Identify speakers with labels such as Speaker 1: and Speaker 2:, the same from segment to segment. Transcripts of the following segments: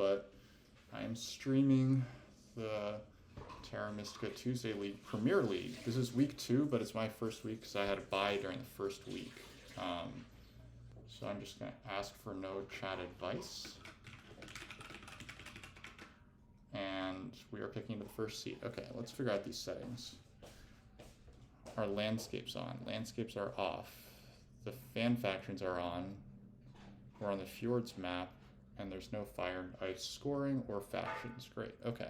Speaker 1: but I am streaming the Terra Mystica Tuesday League Premier League. This is week 2, but it's my first week because I had a bye during the first week. So I'm just going to ask for no chat advice. And we are picking the first seat. Okay, let's figure out these settings. Our landscapes on. Landscapes are off. The fan factions are on. We're on the Fjords map, and there's no fire and ice scoring or factions. Great, okay.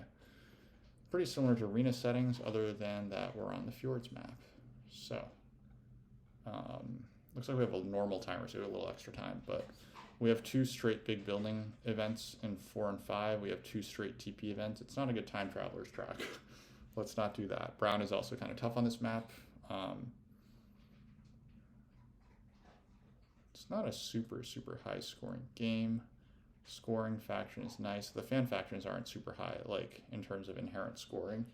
Speaker 1: Pretty similar to arena settings, other than that we're on the Fjords map. So, looks like we have a normal timer, so we have a little extra time, but we have 2 straight big building events in 4 and 5. We have 2 straight TP events. It's not a good time traveler's track. Let's not do that. Brown is also kind of tough on this map. It's not a super high scoring game. Scoring faction is nice. The fan factions aren't super high, like in terms of inherent scoring.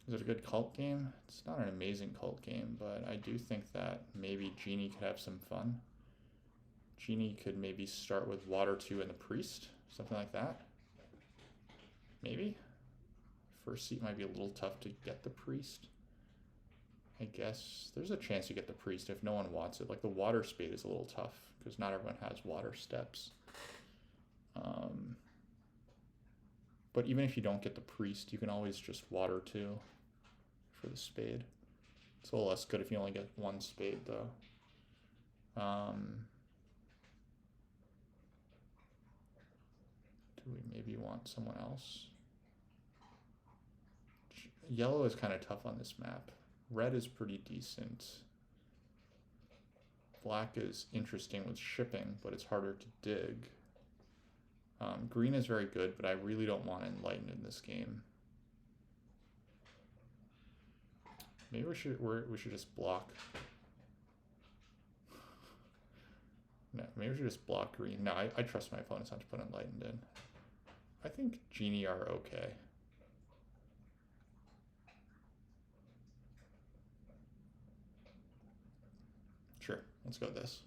Speaker 1: Is it a good cult game? It's not an amazing cult game, but I do think that maybe Genie could have some fun. Genie could maybe start with Water 2 and the Priest, something like that. Maybe. First seat might be a little tough to get the Priest. I guess there's a chance you get the Priest if no one wants it. Like the Water Spade is a little tough because not everyone has water steps. But even if you don't get the Priest, you can always just Water 2 for the Spade. It's a little less good if you only get 1 Spade though. Do we maybe want someone else? Yellow is kind of tough on this map. Red is pretty decent. Black is interesting with shipping, but it's harder to dig. Green is very good, but I really don't want Enlightened in this game. Maybe we should just block. No, maybe we should just block green. No, I trust my opponents not to put Enlightened in. I think Genie are okay. Sure, let's go with this.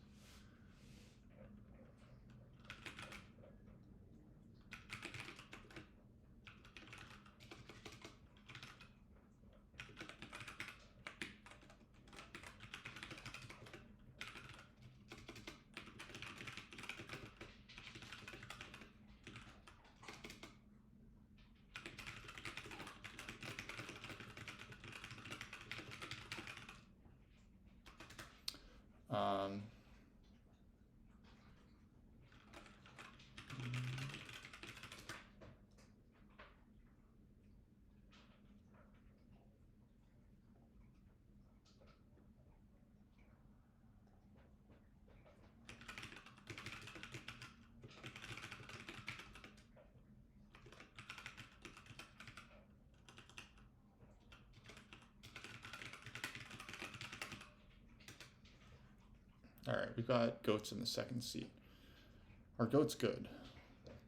Speaker 1: All right, we've got goats in the second seat. Our goat's good.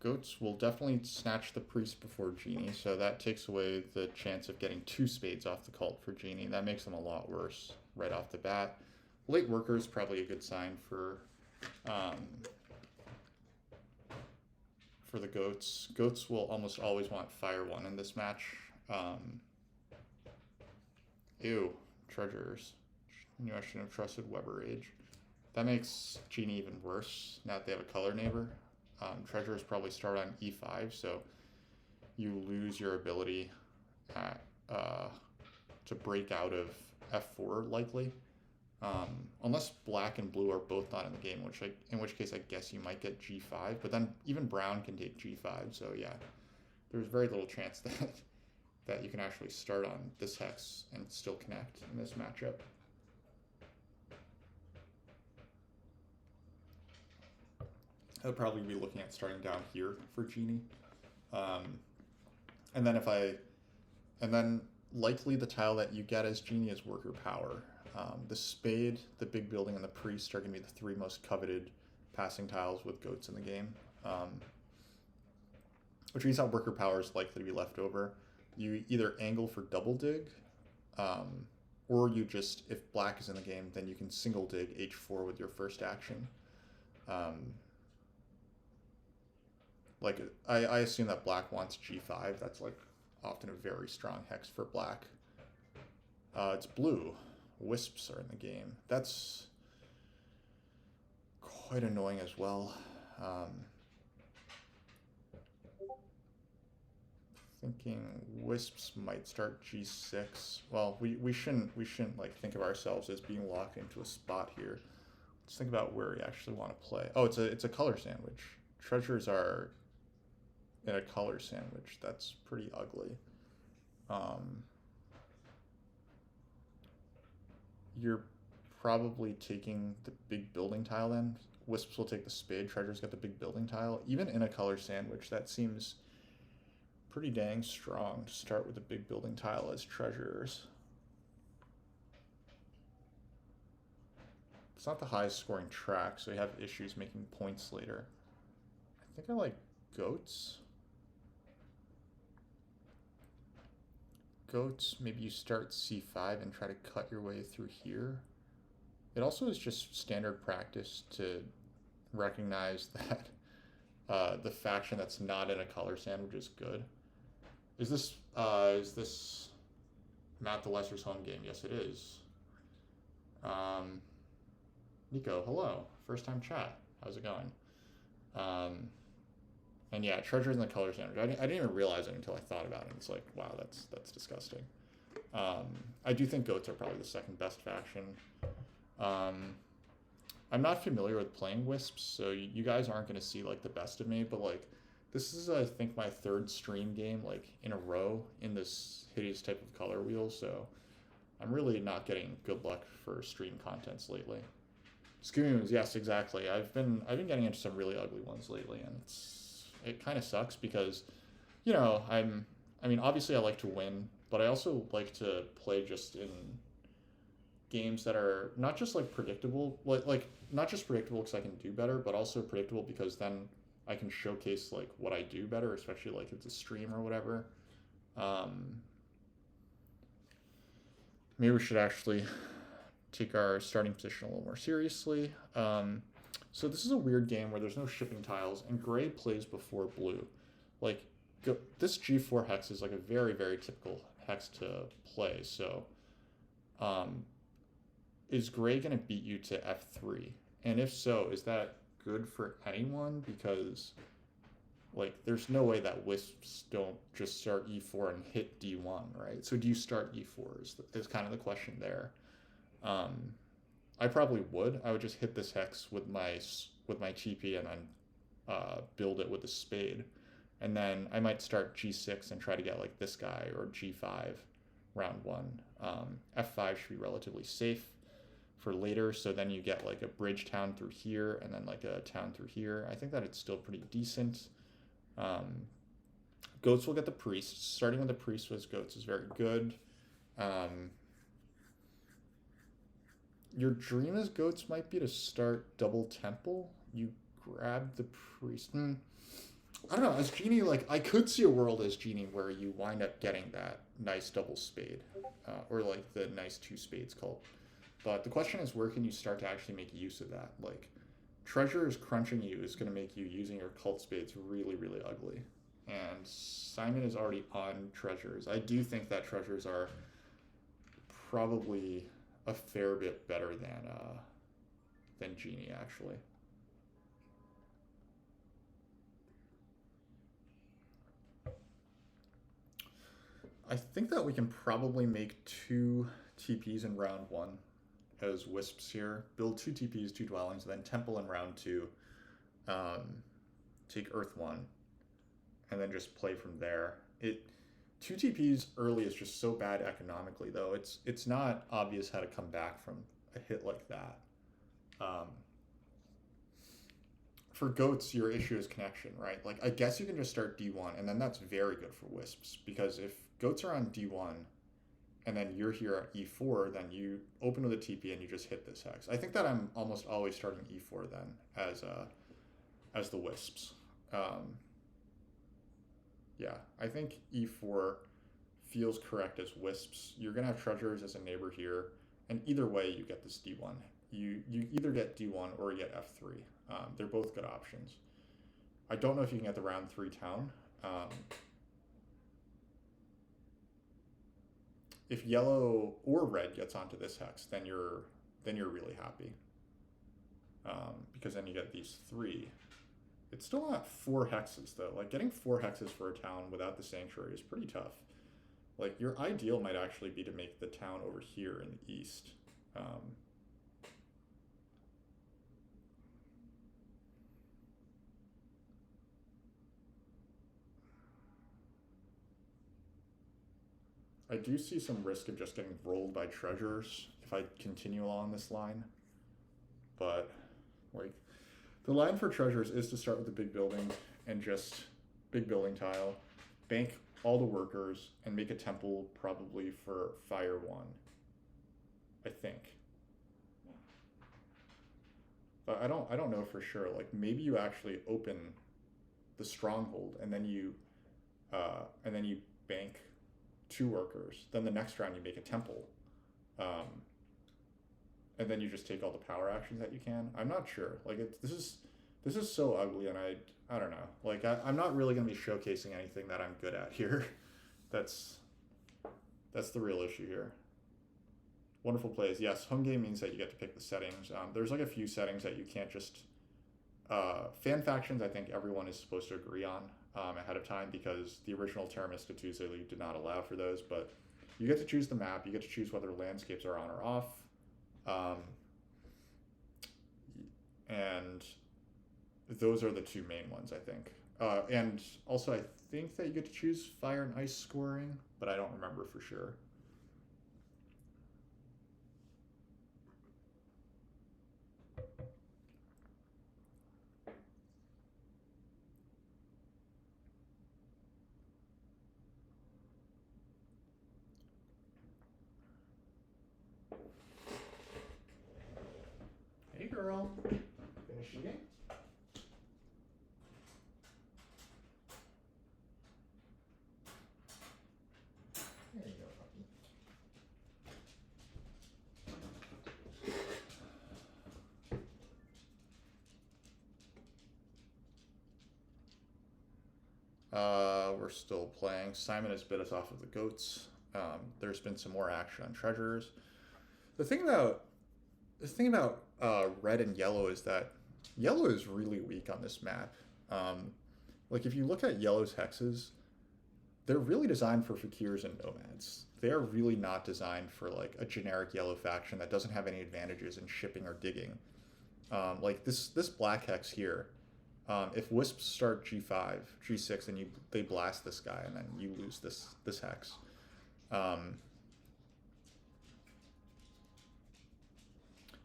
Speaker 1: Goats will definitely snatch the Priest before Genie, so that takes away the chance of getting 2 spades off the cult for Genie. That makes them a lot worse right off the bat. Late worker is probably a good sign for the goats. Goats will almost always want Fire 1 in this match. Ew, treasures. I knew I shouldn't have trusted Weber Age. That makes Genie even worse now that they have a color neighbor. Treasures probably start on E5, so you lose your ability to break out of F4 likely. Unless black and blue are both not in the game, in which case I guess you might get G5, but then even brown can take G5, so yeah. There's very little chance that you can actually start on this hex and still connect in this matchup. I would probably be looking at starting down here for Genie. And then likely the tile that you get as Genie is Worker Power. The Spade, the Big Building, and the Priest are going to be the 3 most coveted passing tiles with goats in the game. Which means that Worker Power is likely to be left over. You either angle for double dig, or you just, if black is in the game, then you can single dig H4 with your first action. Like, I assume that black wants g5. That's like often a very strong hex for black. It's blue. Wisps are in the game. That's quite annoying as well. Thinking wisps might start g6. Well, we shouldn't like think of ourselves as being locked into a spot here. Let's think about where we actually want to play. Oh, it's a color sandwich. Treasures are in a color sandwich. That's pretty ugly. You're probably taking the big building tile then. Wisps will take the spade. Treasures got the big building tile. Even in a color sandwich, that seems pretty dang strong to start with a big building tile as treasures. It's not the highest scoring track, so we have issues making points later. I think I like goats. Goats, maybe you start c5 and try to cut your way through here. It also is just standard practice to recognize that the faction that's not in a color sandwich is good. Is this MattTheLesser's home game? Yes, it is. Nico, hello. First time chat. How's it going? And yeah, treasures in the color sandwich. I didn't even realize it until I thought about it. It's like, wow, that's disgusting. I do think goats are probably the second best faction. I'm not familiar with playing wisps, so you guys aren't going to see like the best of me, but like this is I think my third stream game like in a row in this hideous type of color wheel, so I'm really not getting good luck for stream contents lately. Scoons, yes, exactly. I've been getting into some really ugly ones lately, and it kind of sucks because, you know, I mean, obviously I like to win, but I also like to play just in games that are not just like predictable, like not just predictable because I can do better, but also predictable because then I can showcase like what I do better, especially like if it's a stream or whatever. Maybe we should actually take our starting position a little more seriously. So this is a weird game where there's no shipping tiles, and gray plays before blue. Like, this g4 hex is like a very, very typical hex to play, so is gray going to beat you to f3? And if so, is that good for anyone? Because, like, there's no way that wisps don't just start e4 and hit d1, right? So do you start e4 is kind of the question there. I probably would. I would just hit this hex with my TP and then build it with a spade. And then I might start g6 and try to get like this guy, or g5 round one. f5 should be relatively safe for later, so then you get like a bridge town through here and then like a town through here. I think that it's still pretty decent. Goats will get the priest. Starting with the priest with goats is very good. Your dream as goats might be to start double temple. You grab the priest. I don't know, as Genie, like, I could see a world as Genie where you wind up getting that nice double spade, or like the nice two spades cult. But the question is, where can you start to actually make use of that? Like, treasures crunching you is going to make you using your cult spades really, really ugly. And Simon is already on treasures. I do think that treasures are probably a fair bit better than Genie, actually. I think that we can probably make 2 TPs in round 1 as wisps here. Build 2 TPs, 2 dwellings, then temple in round 2. Take earth 1, and then just play from there. 2 TPs early is just so bad economically, though. It's not obvious how to come back from a hit like that. For goats, your issue is connection, right? Like, I guess you can just start D1, and then that's very good for wisps, because if goats are on D1, and then you're here at E4, then you open with a TP and you just hit this hex. I think that I'm almost always starting E4 then as the wisps. Yeah, I think E4 feels correct as wisps. You're gonna have treasures as a neighbor here, and either way you get this D1. You either get D1 or you get F3. They're both good options. I don't know if you can get the round 3 town. If yellow or red gets onto this hex, then you're really happy. Because then you get these 3. It's still not 4 hexes though. Like getting 4 hexes for a town without the sanctuary is pretty tough. Like your ideal might actually be to make the town over here in the east. I do see some risk of just getting rolled by treasures if I continue along this line. But like the line for treasures is to start with the big building and just big building tile, bank all the workers, and make a temple probably for fire 1. I think. But I don't know for sure. Like maybe you actually open the stronghold and then you bank 2 workers. Then the next round you make a temple. And then you just take all the power actions that you can. I'm not sure. Like this is so ugly, and I don't know. Like I'm not really gonna be showcasing anything that I'm good at here. That's the real issue here. Wonderful plays. Yes, home game means that you get to pick the settings. There's like a few settings that you can't just fan factions. I think everyone is supposed to agree on ahead of time because the original Terra Mystica Tuesday League did not allow for those. But you get to choose the map. You get to choose whether landscapes are on or off. And those are the 2 main ones, I think. And also, I think that you get to choose fire and ice scoring, but I don't remember for sure. Hey, girl. Finish eating? There you go, puppy. We're still playing. Simon has bit us off of the goats. There's been some more action on treasures. The thing about red and yellow is that yellow is really weak on this map. Like if you look at yellow's hexes, they're really designed for fakirs and nomads. They're really not designed for like a generic yellow faction that doesn't have any advantages in shipping or digging. Like this black hex here, if wisps start G5, G6, and they blast this guy, and then you lose this hex.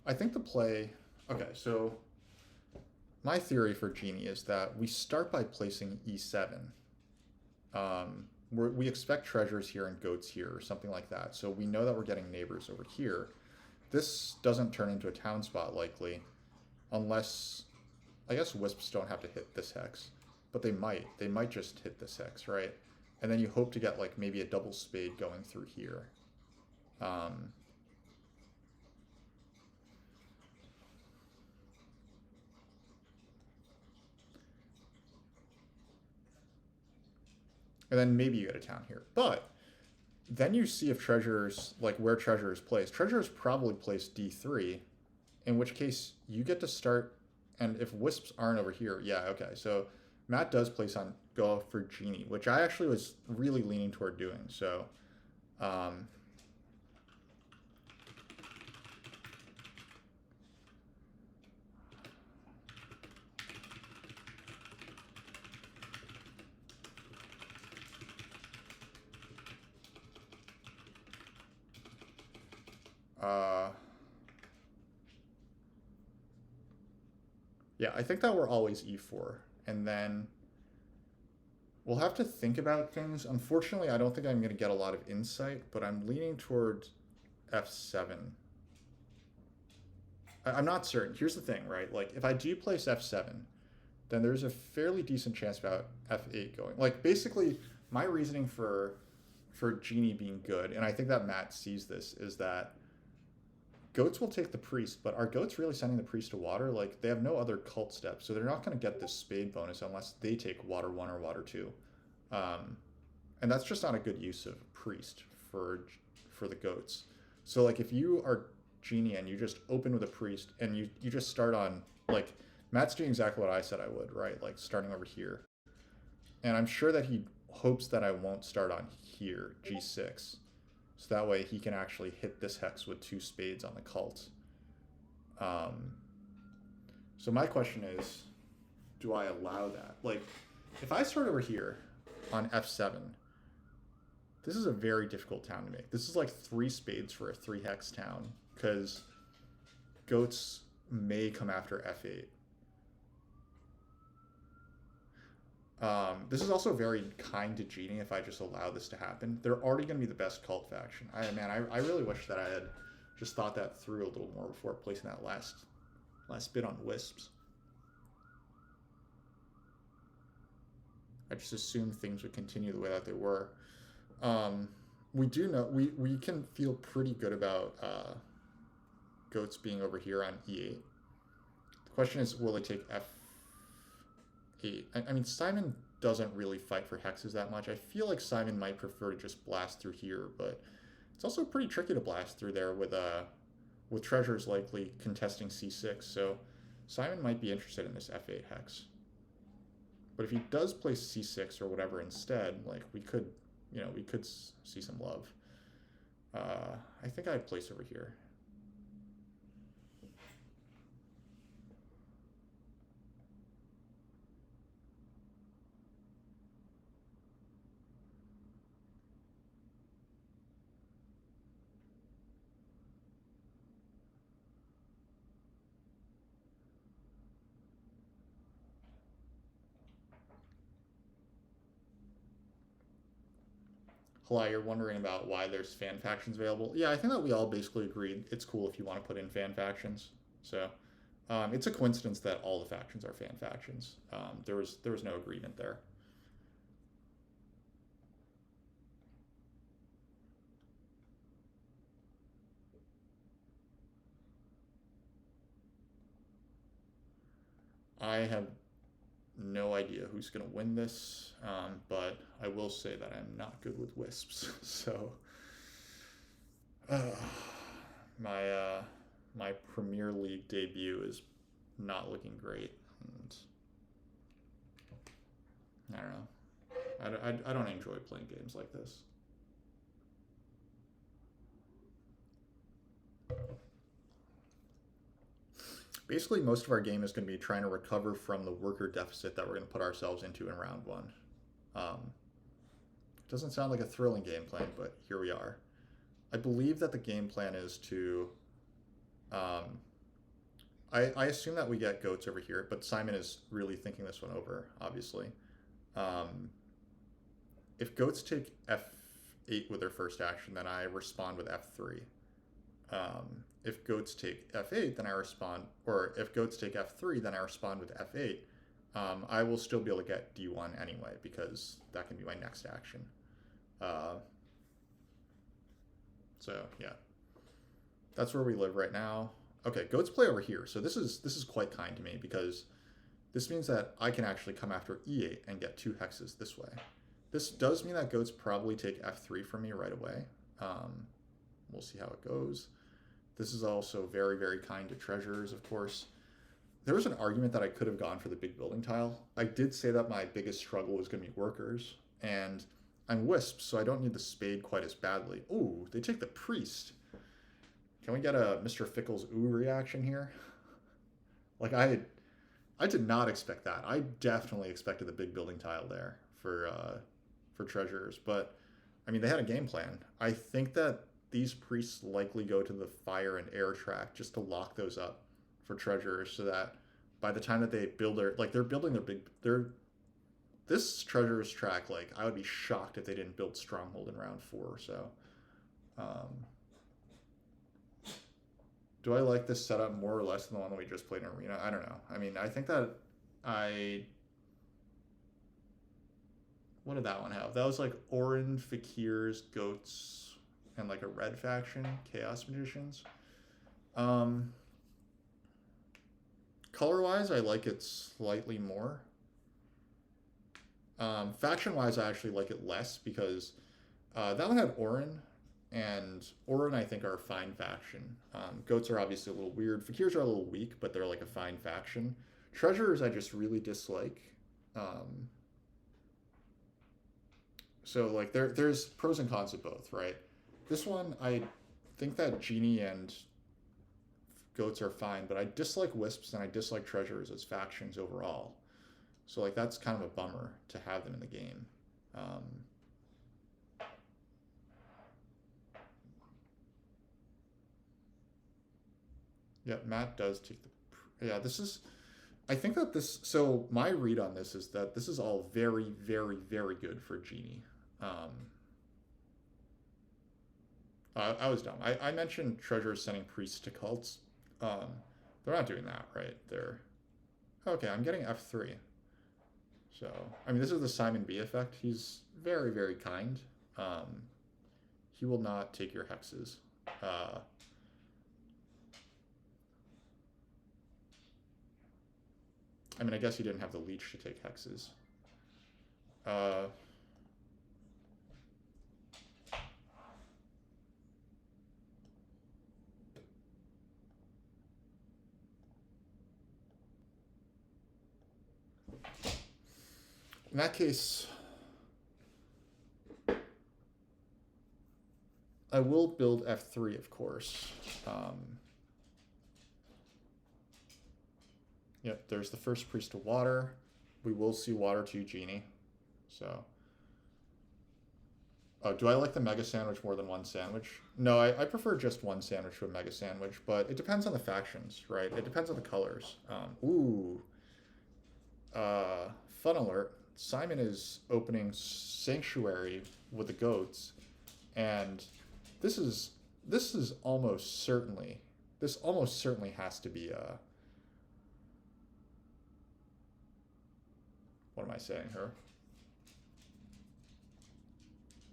Speaker 1: I think the play... Okay, so my theory for Genie is that we start by placing E7. We expect treasures here and goats here or something like that. So we know that we're getting neighbors over here. This doesn't turn into a town spot likely, unless... I guess wisps don't have to hit this hex, but they might. They might just hit this hex, right? And then you hope to get like maybe a double spade going through here. And then maybe you get a town here. But then you see if treasures, like where treasure is placed. Treasure is probably placed D3, in which case you get to start, and if wisps aren't over here, yeah, okay. So Matt does place on go for Genie, which I actually was really leaning toward doing. So, yeah, I think that we're always E4, and then we'll have to think about things. Unfortunately, I don't think I'm going to get a lot of insight, but I'm leaning toward F7. I'm not certain. Here's the thing, right? Like, if I do place F7, then there's a fairly decent chance about F8 going. Like, basically, my reasoning for Genie being good, and I think that Matt sees this, is that goats will take the priest, but are goats really sending the priest to water? Like, they have no other cult steps, so they're not going to get this spade bonus unless they take water 1 or water 2. And that's just not a good use of priest for the goats. So, like, if you are Genie and you just open with a priest and you just start on, like, Matt's doing exactly what I said I would, right? Like, starting over here. And I'm sure that he hopes that I won't start on here, G6. So that way he can actually hit this hex with 2 spades on the cult. So my question is, do I allow that? Like, if I start over here on F7, this is a very difficult town to make. This is like 3 spades for a 3 hex town, because goats may come after F8. This is also very kind to Genie if I just allow this to happen. They're already going to be the best cult faction. I really wish that I had just thought that through a little more before placing that last bid on Wisps. I just assumed things would continue the way that they were. We do know, we can feel pretty good about goats being over here on E8. The question is, will they take F8? I mean, Simon doesn't really fight for hexes that much. I feel like Simon might prefer to just blast through here, but it's also pretty tricky to blast through there with treasures likely contesting C6. So Simon might be interested in this F8 hex. But if he does place C6 or whatever instead, like, we could see some love. I think I'd place over here. Halai, you're wondering about why there's fan factions available. Yeah, I think that we all basically agreed it's cool if you want to put in fan factions. So it's a coincidence that all the factions are fan factions. There was no agreement there. I have no idea who's going to win this, but I will say that I'm not good with Wisps. So my Premier League debut is not looking great. And I don't know. I don't enjoy playing games like this. Basically, most of our game is going to be trying to recover from the worker deficit that we're going to put ourselves into in round 1. Doesn't sound like a thrilling game plan, but here we are. I believe that the game plan is to... I assume that we get goats over here, but Simon is really thinking this one over, obviously. If goats take F8 with their first action, then I respond with F3. If goats take F8, then I respond, or if goats take F3, then I respond with F8. I will still be able to get D1 anyway, because that can be my next action. So yeah, that's where we live right now. Okay, goats play over here. So this is quite kind to me, because this means that I can actually come after E8 and get 2 hexes this way. This does mean that goats probably take F3 from me right away. We'll see how it goes. This is also very, very kind to treasurers, of course. There was an argument that I could have gone for the big building tile. I did say that my biggest struggle was going to be workers, and I'm Wisps, so I don't need the spade quite as badly. Ooh, they take the priest. Can we get a Mr. Fickle's ooh reaction here? Like, I did not expect that. I definitely expected the big building tile there for treasurers, but I mean, they had a game plan. I think that these priests likely go to the fire and air track just to lock those up for treasurers, so that by the time that they build they're building this treasurer's track, like, I would be shocked if they didn't build Stronghold in round 4 or so. Do I like this setup more or less than the one that we just played in Arena? I don't know. I mean, I think that what did that one have? That was like Orin, Fakirs, Goats, and like a red faction, Chaos Magicians. Um, Color-wise, I like it slightly more. Faction-wise, I actually like it less because that one had Orin, and Orin I think are a fine faction. Goats are obviously a little weird. Fakirs are a little weak, but they're like a fine faction. Treasurers I just really dislike. Um, so like there's pros and cons of both, right? This one I think that Genie and Goats are fine, but I dislike Wisps and I dislike Treasurers as factions overall. So like that's kind of a bummer to have them in the game. Yeah, Matt does take the. Yeah, this is. I think that this. So my read on this is that this is all very, very, very good for Genie. Um, I was dumb. I mentioned Treasure sending priests to cults. Um, they're not doing that, right? They're okay. I'm getting F3. So I mean, this is the Simon B effect. He's very, very kind. Um, he will not take your hexes. I mean, I guess he didn't have the leech to take hexes. In that case, I will build F3, of course. Yep, there's the first priest to water. We will see water 2 Genie. So. Oh, do I like the mega sandwich more than one sandwich? No, I prefer just one sandwich to a mega sandwich, but it depends on the factions, right? It depends on the colors. Fun alert. Simon is opening Sanctuary with the goats, and this almost certainly has to be a. What am I saying here?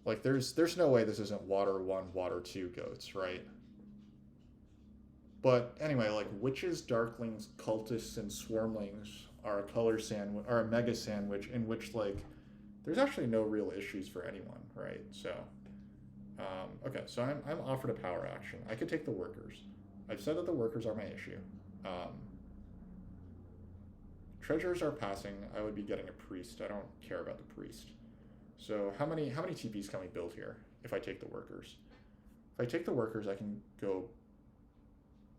Speaker 1: Like there's no way this isn't water 1, water 2 goats, right? But anyway, like witches, darklings, cultists, and swarmlings are a color sandwich, are a mega sandwich in which like there's actually no real issues for anyone, right? So okay, so I'm offered a power action. I could take the workers. I've said that the workers are my issue. Treasures are passing. I would be getting a priest. I don't care about the priest. So how many TPs can we build here if I take the workers? If I take the workers, I can go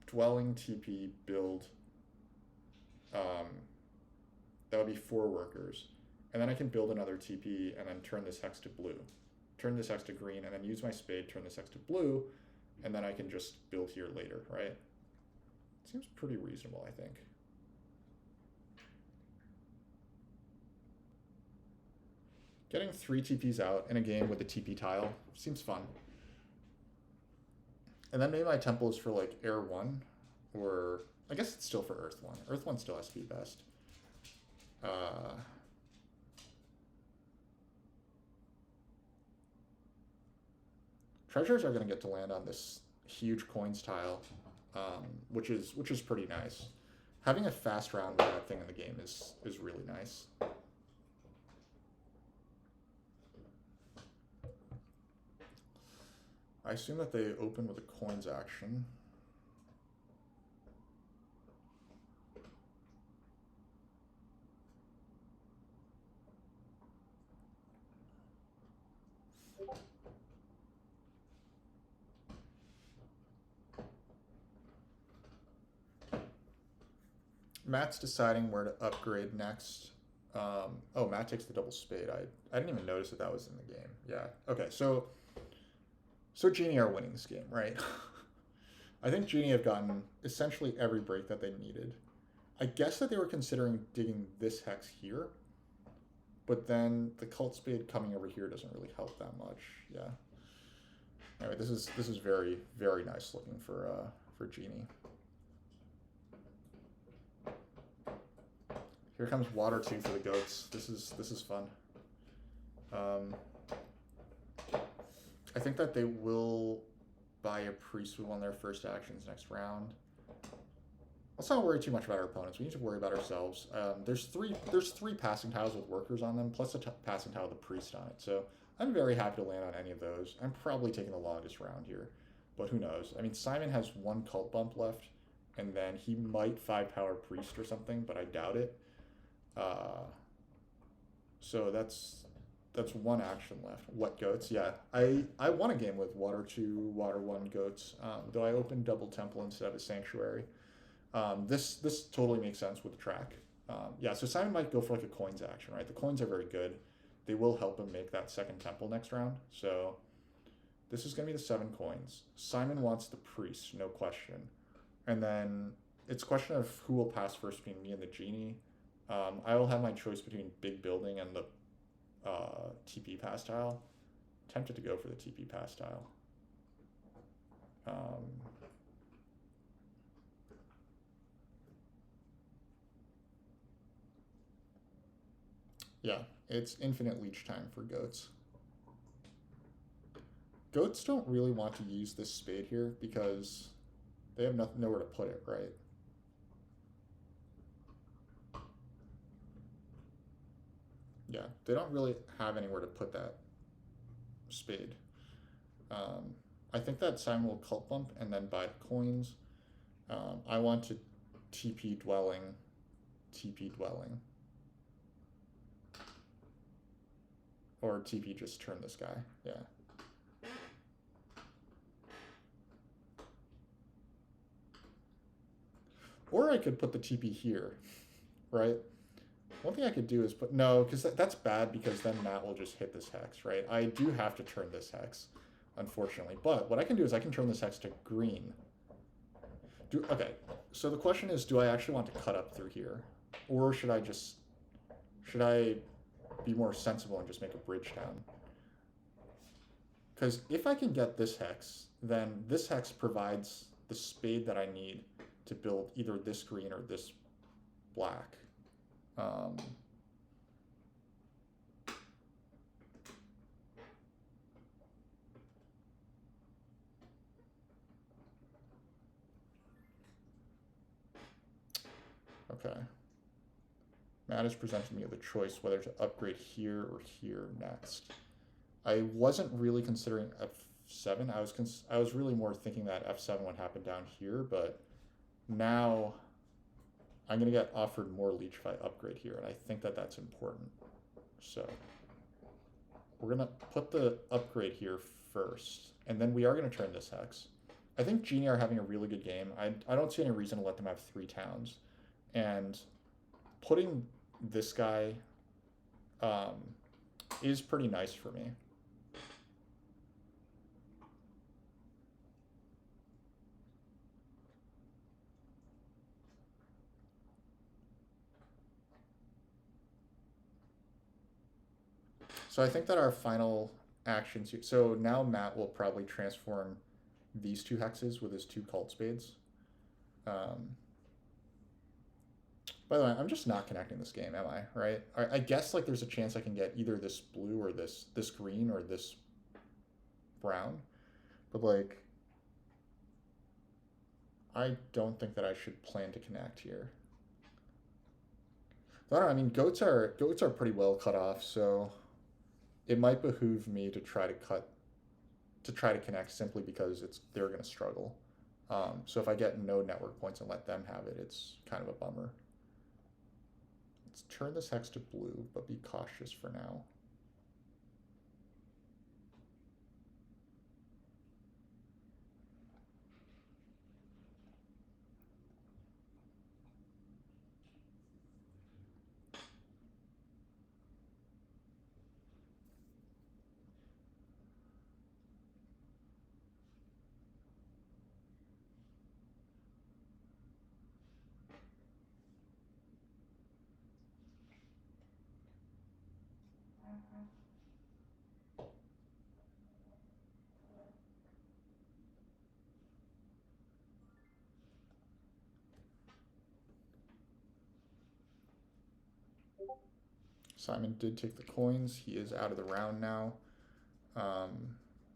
Speaker 1: dwelling TP build. That would be 4 workers. And then I can build another TP and then turn this hex to blue. Turn this hex to green and then use my spade, turn this hex to blue, and then I can just build here later, right? Seems pretty reasonable, I think. Getting 3 TPs out in a game with a TP tile seems fun. And then maybe my temple is for like Air 1, or I guess it's still for Earth 1. Earth 1 still has to be best. Treasures are going to get to land on this huge coins tile, which is pretty nice. Having a fast round with that thing in the game is really nice. I assume that they open with a coins action. Matt's deciding where to upgrade next. Oh, Matt takes the double spade. I didn't even notice that was in the game. Yeah. Okay, so Genie are winning this game, right? I think Genie have gotten essentially every break that they needed. I guess that they were considering digging this hex here, but then the cult spade coming over here doesn't really help that much. Yeah. Anyway, this is very, very nice looking for Genie. Here comes water 2 for the goats. This is fun. I think that they will buy a priest with one of their first actions next round. Let's not worry too much about our opponents. We need to worry about ourselves. There's three passing tiles with workers on them, plus a passing tile with a priest on it. So I'm very happy to land on any of those. I'm probably taking the longest round here, but who knows? I mean, Simon has one cult bump left, and then he might 5-power priest or something, but I doubt it. So that's one action left. Wet goats, yeah. I won a game with water 2, water 1 goats, though I opened double temple instead of a sanctuary. This totally makes sense with the track. Yeah, so Simon might go for like a coins action, right? The coins are very good. They will help him make that second temple next round. So this is going to be the 7 coins. Simon wants the priest, no question. And then it's a question of who will pass first between me and the genie. I will have my choice between big building and the TP pass tile. Tempted to go for the TP pass tile. Yeah, it's infinite leech time for goats. Goats don't really want to use this spade here because they have nowhere to put it, right? Yeah, they don't really have anywhere to put that spade. I think that Simon will cult bump and then buy the coins. I want to TP dwelling. Or TP just turn this guy, yeah. Or I could put the TP here, right? One thing I could do is put, no, because that's bad because then Matt will just hit this hex, right? I do have to turn this hex, unfortunately. But what I can do is I can turn this hex to green. Okay, so the question is, do I actually want to cut up through here? Or should I be more sensible and just make a bridge down? Because if I can get this hex, then this hex provides the spade that I need to build either this green or this black. Okay. Matt has presented me with a choice whether to upgrade here or here next. I wasn't really considering F7. I was really more thinking that F7 would happen down here, but now I'm going to get offered more leech if I upgrade here, and I think that that's important. So we're going to put the upgrade here first, and then we are going to turn this hex. I think Genie are having a really good game. I don't see any reason to let them have 3 towns. And putting this guy is pretty nice for me. So I think that our final actions here, so now Matt will probably transform these 2 hexes with his 2 cult spades. By the way, I'm just not connecting this game, am I? Right? I guess like there's a chance I can get either this blue or this green or this brown, but like I don't think that I should plan to connect here. I don't know, I mean goats are pretty well cut off, so it might behoove me to try to connect simply because they're going to struggle. So if I get no network points and let them have it, it's kind of a bummer. Let's turn this hex to blue, but be cautious for now. Simon did take the coins. He is out of the round now.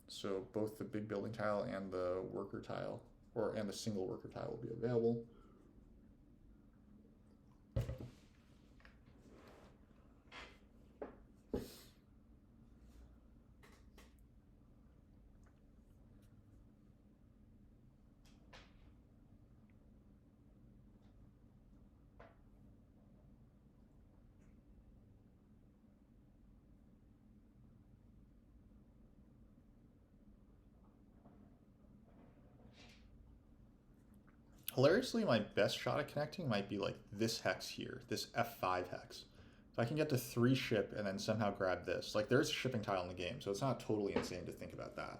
Speaker 1: So both the big building tile and the worker tile, and the single worker tile will be available. Hilariously, my best shot at connecting might be like this hex here, this F5 hex. If I can get to 3 ship and then somehow grab this. Like, there's a shipping tile in the game, so it's not totally insane to think about that.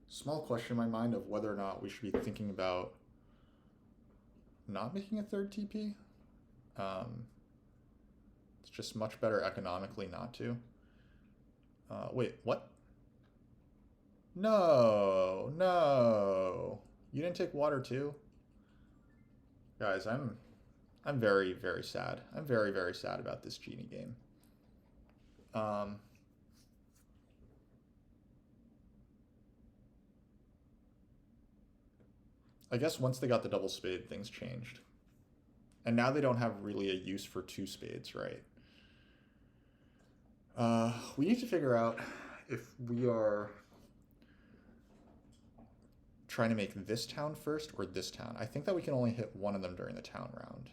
Speaker 1: Small question in my mind of whether or not we should be thinking about not making a third TP. It's just much better economically not to. Wait, what? No, no. You didn't take water too? Guys, I'm very, very sad. I'm very, very sad about this genie game. I guess once they got the double spade, things changed. And now they don't have really a use for 2 spades, right? We need to figure out if we are trying to make this town first or this town. I think that we can only hit one of them during the town round.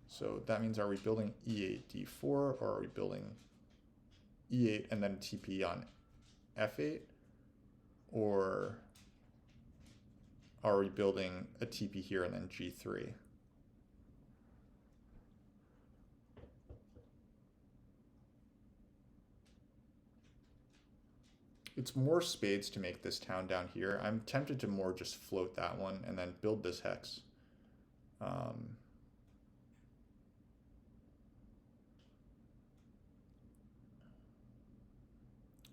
Speaker 1: So that means, are we building E8, D4, or are we building E8 and then TP on F8? Or are we building a TP here and then G3? It's more spades to make this town down here. I'm tempted to more just float that one and then build this hex.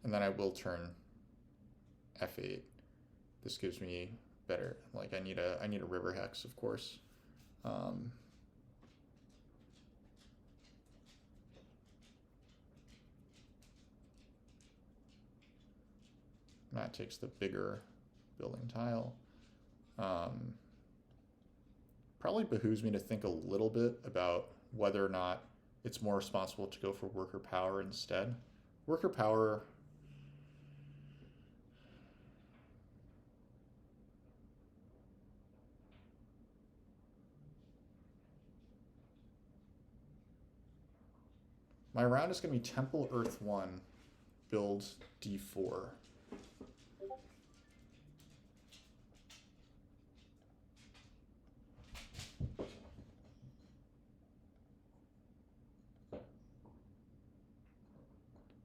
Speaker 1: And then I will turn F8. This gives me better, like I need a river hex, of course. Matt takes the bigger building tile. Probably behooves me to think a little bit about whether or not it's more responsible to go for worker power instead. Worker power, my round is going to be Temple Earth 1, build D4.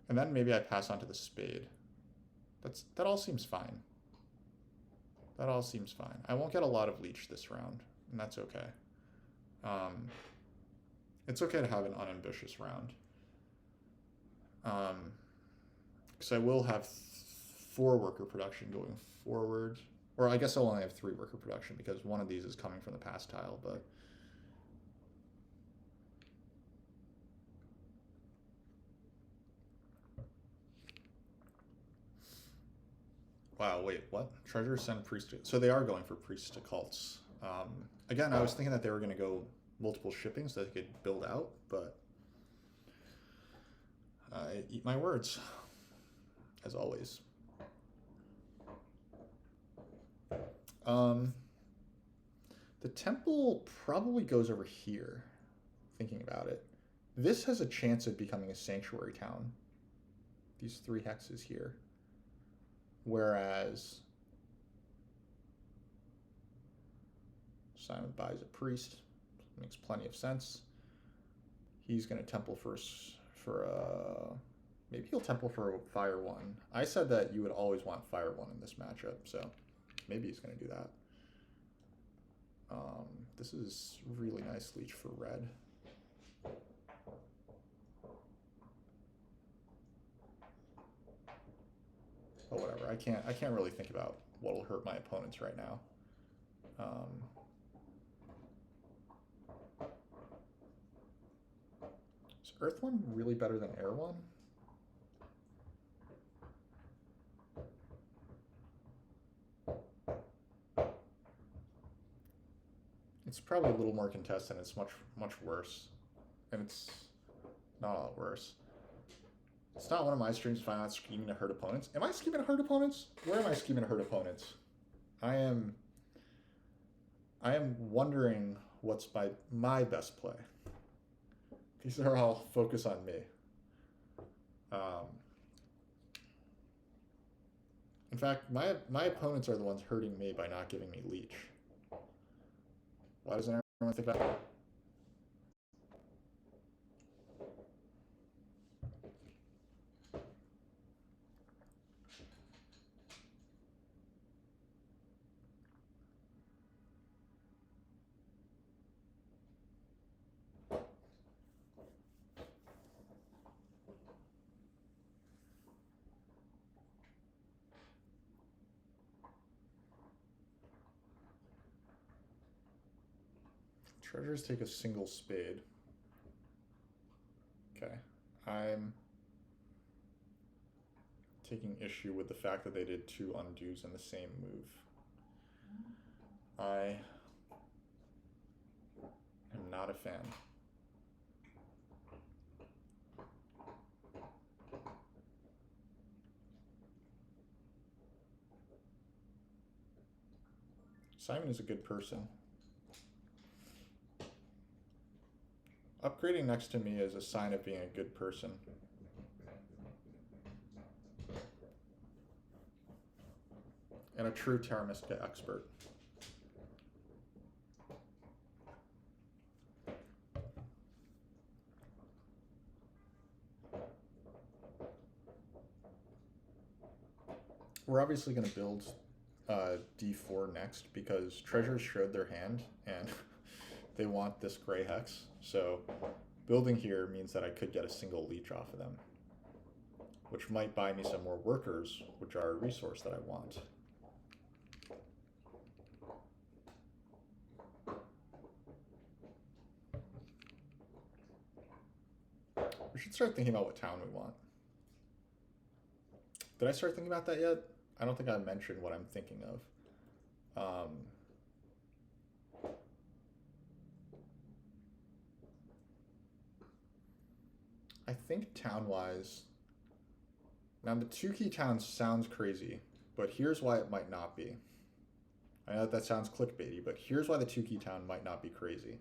Speaker 1: And then maybe I pass on to the spade. That all seems fine. That all seems fine. I won't get a lot of leech this round, and that's okay. It's okay to have an unambitious round. Because I will have 4 worker production going forward. Or I guess I'll only have 3 worker production because one of these is coming from the pass tile, but... Wow, wait, what? Treasure send priest to... So they are going for priest to cults. Again, I was thinking that they were going to go multiple shipping so they could build out, but... I eat my words, as always. The temple probably goes over here, thinking about it. This has a chance of becoming a sanctuary town. These 3 hexes here. Whereas Simon buys a priest. Makes plenty of sense. He's going to temple first for maybe he'll temple for Fire 1. I said that you would always want Fire 1 in this matchup, so maybe he's going to do that. This is really nice leech for red. Oh, whatever. I can't really think about what'll hurt my opponents right now. Earth one really better than air one? It's probably a little more contested. It's much worse. And it's not a lot worse. It's not one of my streams if I'm not scheming to hurt opponents. Am I scheming to hurt opponents? Where am I scheming to hurt opponents? I am wondering what's my best play. These are all focus on me. In fact, my opponents are the ones hurting me by not giving me leech. Why doesn't everyone think that? Treasures take a single spade. Okay. I'm taking issue with the fact that they did 2 undos in the same move. I am not a fan. Simon is a good person. Upgrading next to me is a sign of being a good person. And a true Terra Mystica expert. We're obviously going to build D4 next because treasures showed their hand and they want this gray hex. So building here means that I could get a single leech off of them, which might buy me some more workers, which are a resource that I want. We should start thinking about what town we want. Did I start thinking about that yet? I don't think I mentioned what I'm thinking of. I think town-wise, now the 2 key towns sounds crazy, but here's why it might not be. I know that sounds clickbaity, but here's why the 2 key town might not be crazy.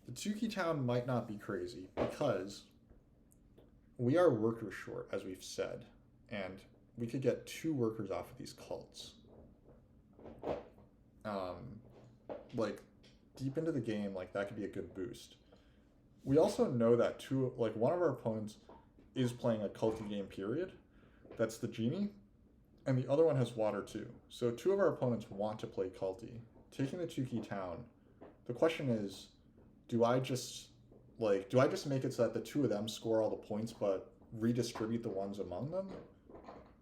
Speaker 1: The 2 key town might not be crazy because we are worker short, as we've said, and we could get 2 workers off of these cults. Like deep into the game, like that could be a good boost. We also know that one of our opponents is playing a culty game period. That's the genie, and the other one has water too. So 2 of our opponents want to play culty. Taking the 2 key town, the question is, do I just make it so that the 2 of them score all the points but redistribute the ones among them?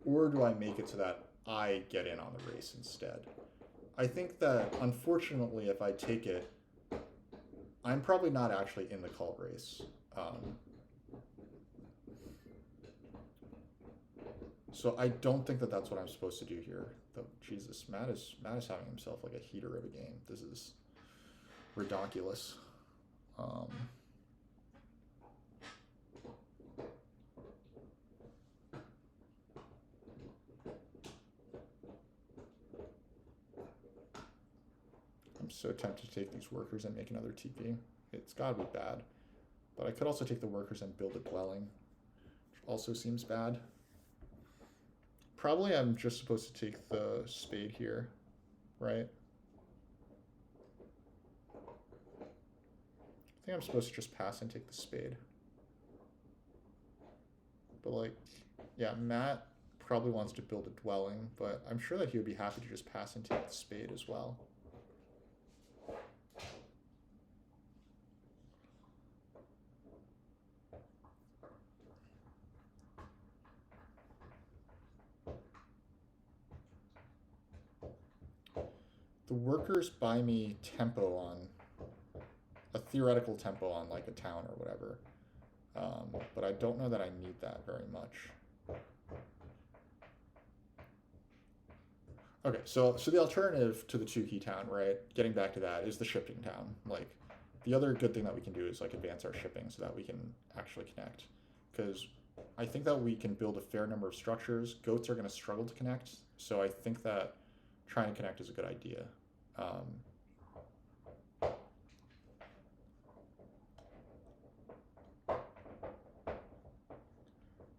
Speaker 1: Or do I make it so that I get in on the race instead? I think that, unfortunately, if I take it, I'm probably not actually in the cult race. So I don't think that that's what I'm supposed to do here. Though, Jesus, Matt is having himself like a heater of a game. This is ridiculous. I'm so tempted to take these workers and make another TP. It's gotta be bad. But I could also take the workers and build a dwelling, which also seems bad. Probably I'm just supposed to take the spade here, right? I think I'm supposed to just pass and take the spade. But like, yeah, Matt probably wants to build a dwelling, but I'm sure that he would be happy to just pass and take the spade as well. The workers buy me tempo on, a theoretical tempo on like a town or whatever. But I don't know that I need that very much. Okay, so the alternative to the 2-key town, right, getting back to that, is the shipping town. Like, the other good thing that we can do is like advance our shipping so that we can actually connect. Because I think that we can build a fair number of structures. Goats are going to struggle to connect, so I think that trying to connect is a good idea.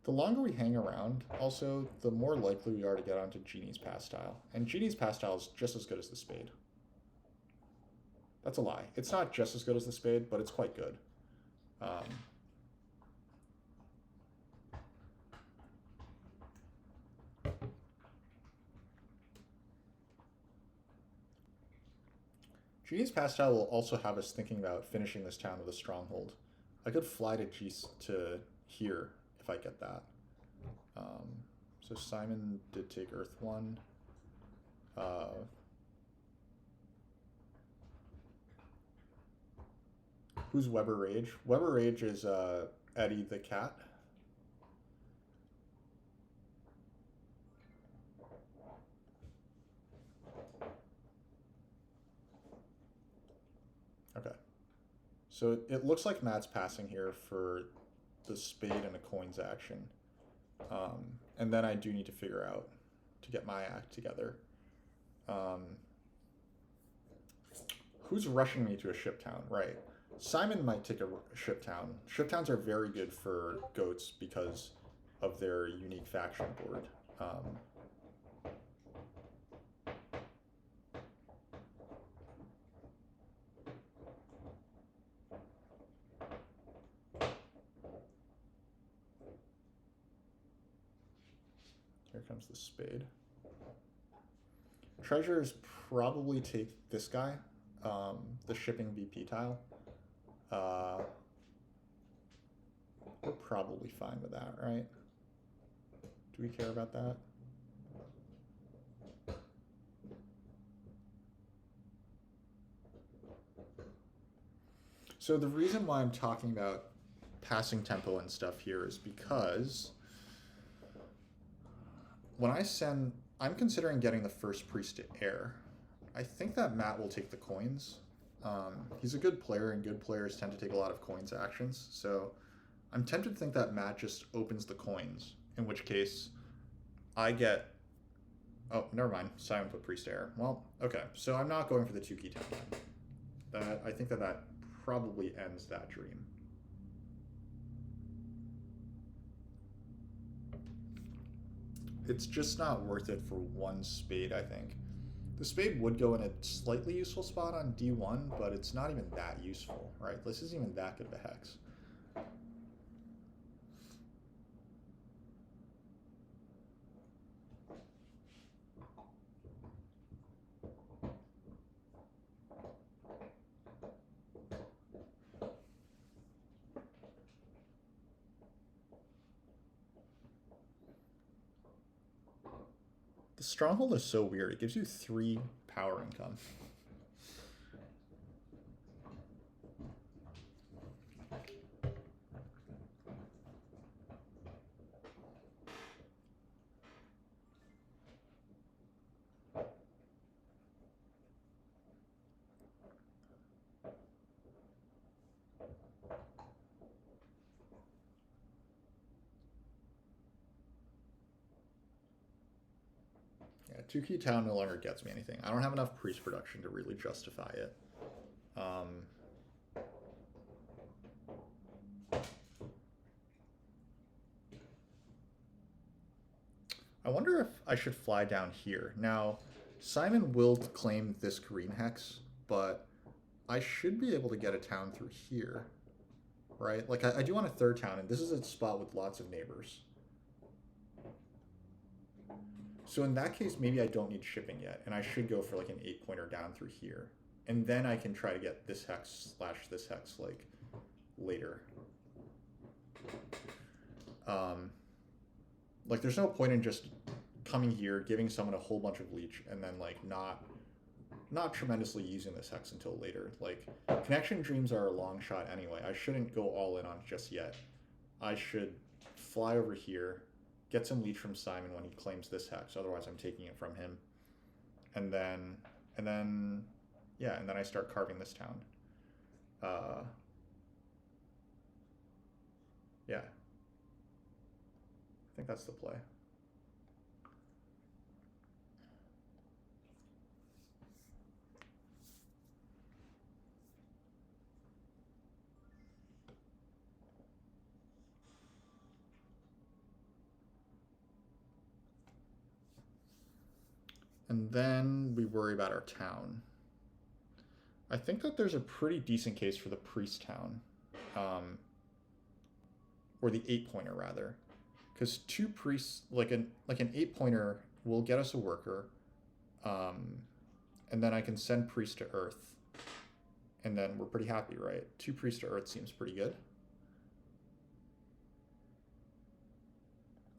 Speaker 1: The longer we hang around, also, the more likely we are to get onto Genie's Pastile. And Genie's Pastile is just as good as the Spade. That's a lie. It's not just as good as the Spade, but it's quite good. Genie's Pastile will also have us thinking about finishing this town with a stronghold. I could fly to here if I get that. So Simon did take Earth 1. Who's Weber Rage? Weber Rage is Eddie the cat. Okay. So it looks like Matt's passing here for the Spade and a Coins action. And then I do need to figure out to get my act together. Who's rushing me to a ship town? Right. Simon might take a ship town. Ship towns are very good for goats because of their unique faction board. Here comes the Spade. Treasures probably take this guy, the shipping VP tile. We're probably fine with that, right? Do we care about that? So the reason why I'm talking about passing tempo and stuff here is because when I'm considering getting the first priest to air. I think that Matt will take the coins. He's a good player, and good players tend to take a lot of coins actions. So I'm tempted to think that Matt just opens the coins, in which case I get... Oh, never mind. Simon put priest air. Well, okay. So I'm not going for the 2-key town. I think that probably ends that dream. It's just not worth it for one Spade, I think. The Spade would go in a slightly useful spot on D1, but it's not even that useful, right? This isn't even that good of a hex. The Stronghold is so weird. It gives you 3 power income. Yeah, 2-key town no longer gets me anything. I don't have enough priest production to really justify it. I wonder if I should fly down here. Now, Simon will claim this green hex, but I should be able to get a town through here, right? Like, I do want a third town, and this is a spot with lots of neighbors. So in that case, maybe I don't need shipping yet, and I should go for like an 8-pointer down through here. And then I can try to get this hex / this hex, like, later. Like, there's no point in just coming here, giving someone a whole bunch of leech, and then, like, not tremendously using this hex until later. Like, connection dreams are a long shot anyway. I shouldn't go all in on it just yet. I should fly over here, get some leech from Simon when he claims this hex. Otherwise, I'm taking it from him. And then, yeah, and then I start carving this town. Yeah. I think that's the play. And then we worry about our town. I think that there's a pretty decent case for the priest town. Or the 8-pointer rather. Because 2 priests, like an 8-pointer will get us a worker. And then I can send priest to earth. And then we're pretty happy, right? 2 priests to earth seems pretty good.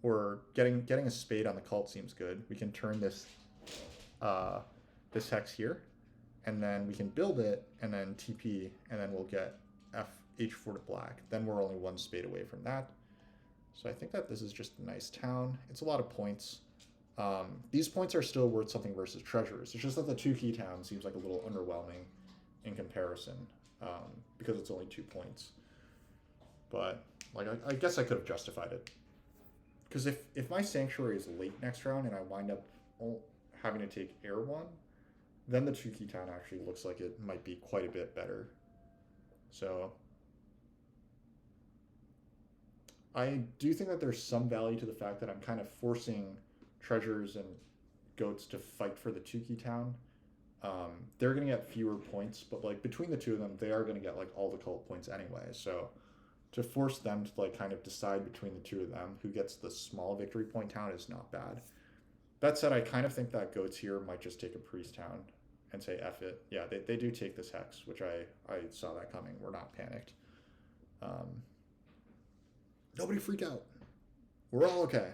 Speaker 1: Or getting a spade on the cult seems good. We can turn this this hex here, and then we can build it, and then TP, and then we'll get H4 to black. Then we're only 1 spade away from that. So I think that this is just a nice town. It's a lot of points. These points are still worth something versus treasures. It's just that the 2-key town seems like a little underwhelming in comparison, because it's only 2 points. But like I guess I could have justified it. Because if my sanctuary is late next round and I wind up having to take air 1, then the 2-key town actually looks like it might be quite a bit better. So I do think that there's some value to the fact that I'm kind of forcing treasures and goats to fight for the 2-key town. They're going to get fewer points, but like between the two of them, they are going to get like all the cult points anyway. So to force them to like kind of decide between the two of them who gets the small victory point town is not bad. That said, I kind of think that goats here might just take a priest town and say F it. Yeah, they do take this hex, which I saw that coming. We're not panicked. Nobody freak out. We're all okay.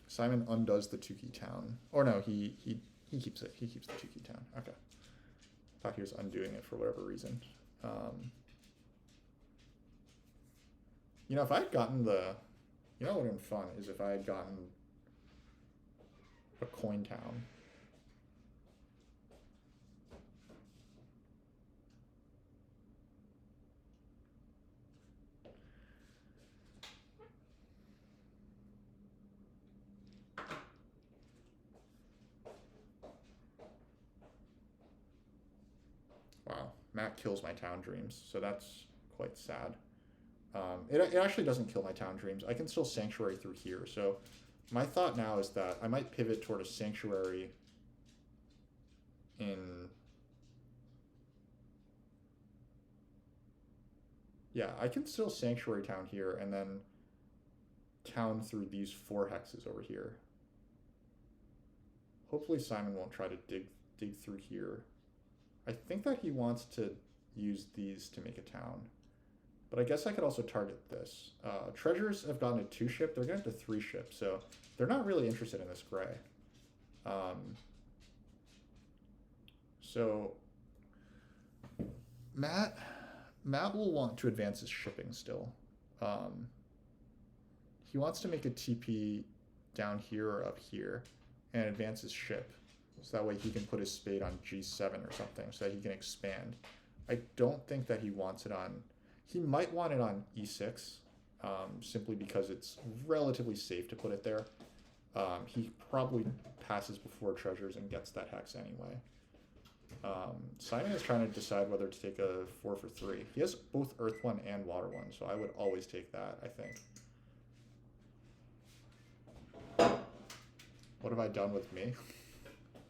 Speaker 1: Simon undoes the 2-key town. Or no, he keeps it. He keeps the 2-key town. Okay. Thought he was undoing it for whatever reason. You know, if I had gotten the... You know what would have been fun is if I had gotten a coin town. Wow, Matt kills my town dreams, so that's quite sad. It actually doesn't kill my town dreams. I can still sanctuary through here. So my thought now is that I might pivot toward a sanctuary in... Yeah, I can still sanctuary town here and then town through these 4 hexes over here. Hopefully Simon won't try to dig through here. I think that he wants to use these to make a town. But I guess I could also target this. Treasures have gotten a 2-ship. They're going to 3-ship, so they're not really interested in this gray. So Matt will want to advance his shipping still. He wants to make a TP down here or up here and advance his ship. So that way he can put his spade on G7 or something so that he can expand. I don't think that he wants it on... He might want it on E6, simply because it's relatively safe to put it there. He probably passes before treasures and gets that hex anyway. Simon is trying to decide whether to take a 4 for 3. He has both Earth 1 and Water 1, so I would always take that, I think. What have I done with me?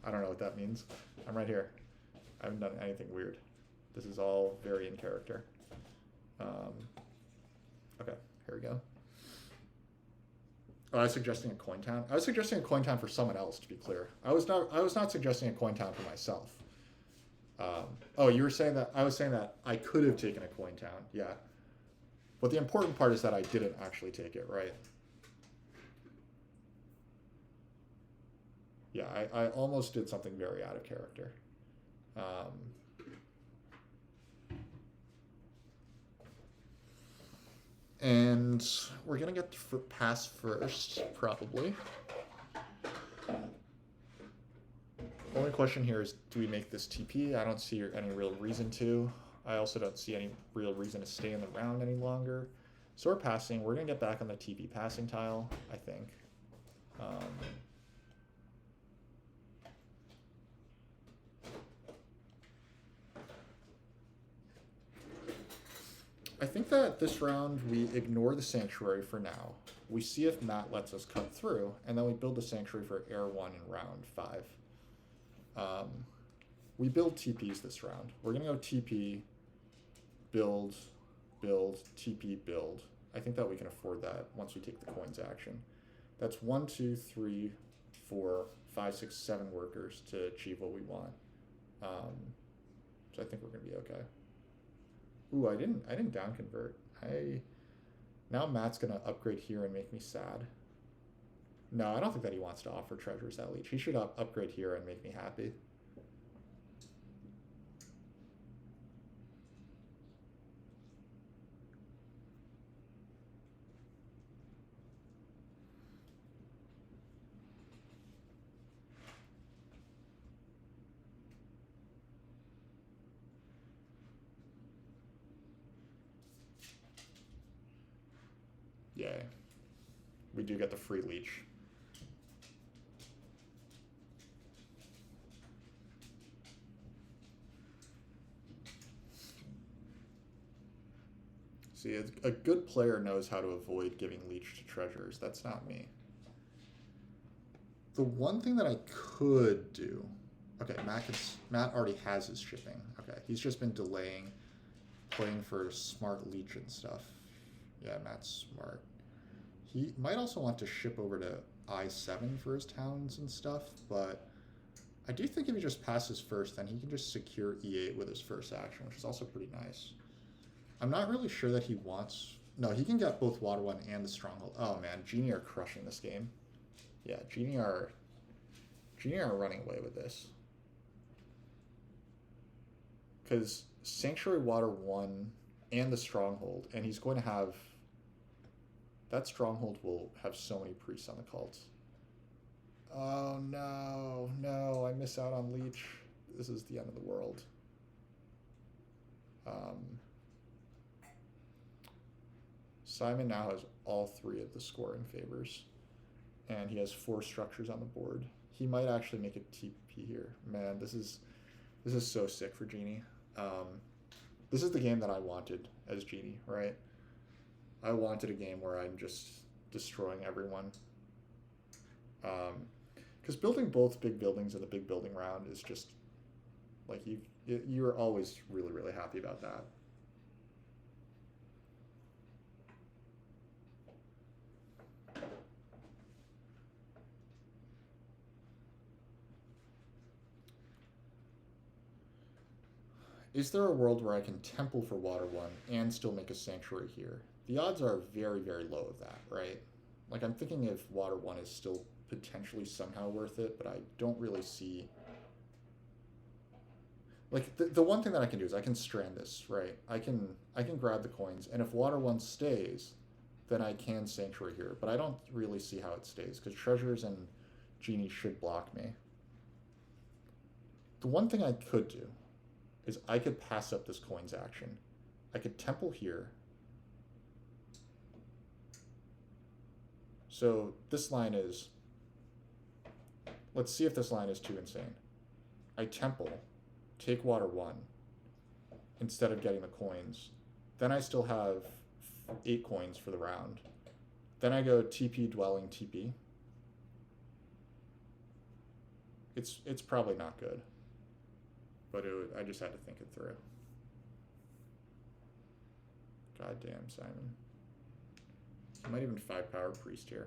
Speaker 1: I don't know what that means. I'm right here. I haven't done anything weird. This is all very in character. Okay, here we go. Oh, I was suggesting a coin town. I was suggesting a coin town for someone else, to be clear. I was not suggesting a coin town for myself. Oh, you were saying that I was saying that I could have taken a coin town. Yeah. But the important part is that I didn't actually take it, right? Yeah, I almost did something very out of character. And we're going to get pass first, probably. Only question here is, do we make this TP? I don't see any real reason to. I also don't see any real reason to stay in the round any longer. So we're passing. We're going to get back on the TP passing tile, I think. I think that this round we ignore the Sanctuary for now. We see if Matt lets us cut through, and then we build the Sanctuary for Air 1 in round 5. We build TPs this round. We're going to go TP, build, build, TP, build. I think that we can afford that once we take the coins action. That's 1, 2, 3, 4, 5, 6, 7 workers to achieve what we want. So I think we're going to be okay. Ooh, I didn't down convert. Now Matt's gonna upgrade here and make me sad. No, I don't think that he wants to offer treasures that leech. He should upgrade here and make me happy. Yay. We do get the free leech. See, a good player knows how to avoid giving leech to treasures. That's not me. The one thing that I could do... Okay, Matt already has his shipping. Okay, he's just been delaying, playing for smart leech and stuff. Yeah, Matt's smart. He might also want to ship over to I7 for his towns and stuff, but I do think if he just passes first, then he can just secure E8 with his first action, which is also pretty nice. I'm not really sure that he wants... No, he can get both Water 1 and the Stronghold. Oh man, Genie are crushing this game. Yeah, Genie are running away with this. Because Sanctuary Water 1 and the Stronghold, and he's going to have... That Stronghold will have so many priests on the cults. Oh no, no, I miss out on Leech. This is the end of the world. Simon now has all 3 of the scoring favors, and he has 4 structures on the board. He might actually make a TP here. Man, this is so sick for Genie. This is the game that I wanted as Genie, right? I wanted a game where I'm just destroying everyone. Because building both big buildings in the big building round is just like you're always really, really happy about that. Is there a world where I can temple for Water 1 and still make a Sanctuary here? The odds are very, very low of that, right? Like, I'm thinking if Water 1 is still potentially somehow worth it, but I don't really see... Like, the one thing that I can do is I can strand this, right? I can grab the coins, and if Water 1 stays, then I can Sanctuary here. But I don't really see how it stays, because Treasures and Genie should block me. The one thing I could do is I could pass up this coins action. I could temple here. So this line is, let's see if this line is too insane. I temple, take Water 1, instead of getting the coins. Then I still have 8 coins for the round. Then I go TP, Dwelling, TP. It's probably not good. But I just had to think it through. God damn, Simon. I might even 5-power Priest here.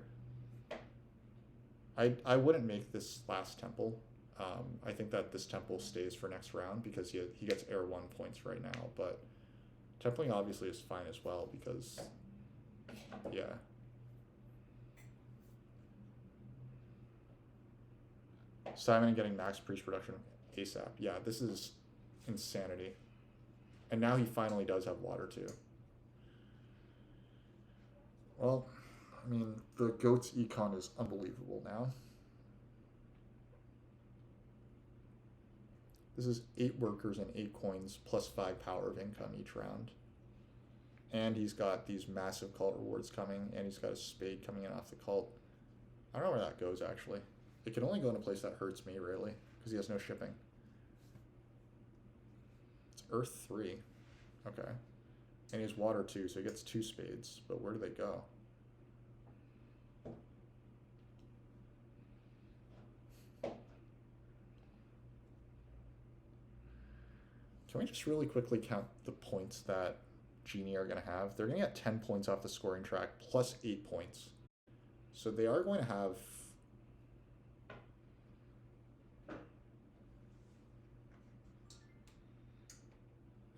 Speaker 1: I wouldn't make this last temple. I think that this temple stays for next round because he gets Air 1 points right now. But templing obviously is fine as well because, yeah. Simon getting max Priest production. ASAP. Yeah, this is insanity. And now he finally does have water too. Well, I mean, the GOAT's econ is unbelievable now. This is 8 workers and 8 coins plus 5 power of income each round. And he's got these massive cult rewards coming, and he's got a spade coming in off the cult. I don't know where that goes, actually. It can only go in a place that hurts me, really, because he has no shipping. It's Earth 3. Okay. And he has water 2, so he gets 2 spades. But where do they go? Can we just really quickly count the points that Genie are going to have? They're going to get 10 points off the scoring track plus 8 points. So they are going to have...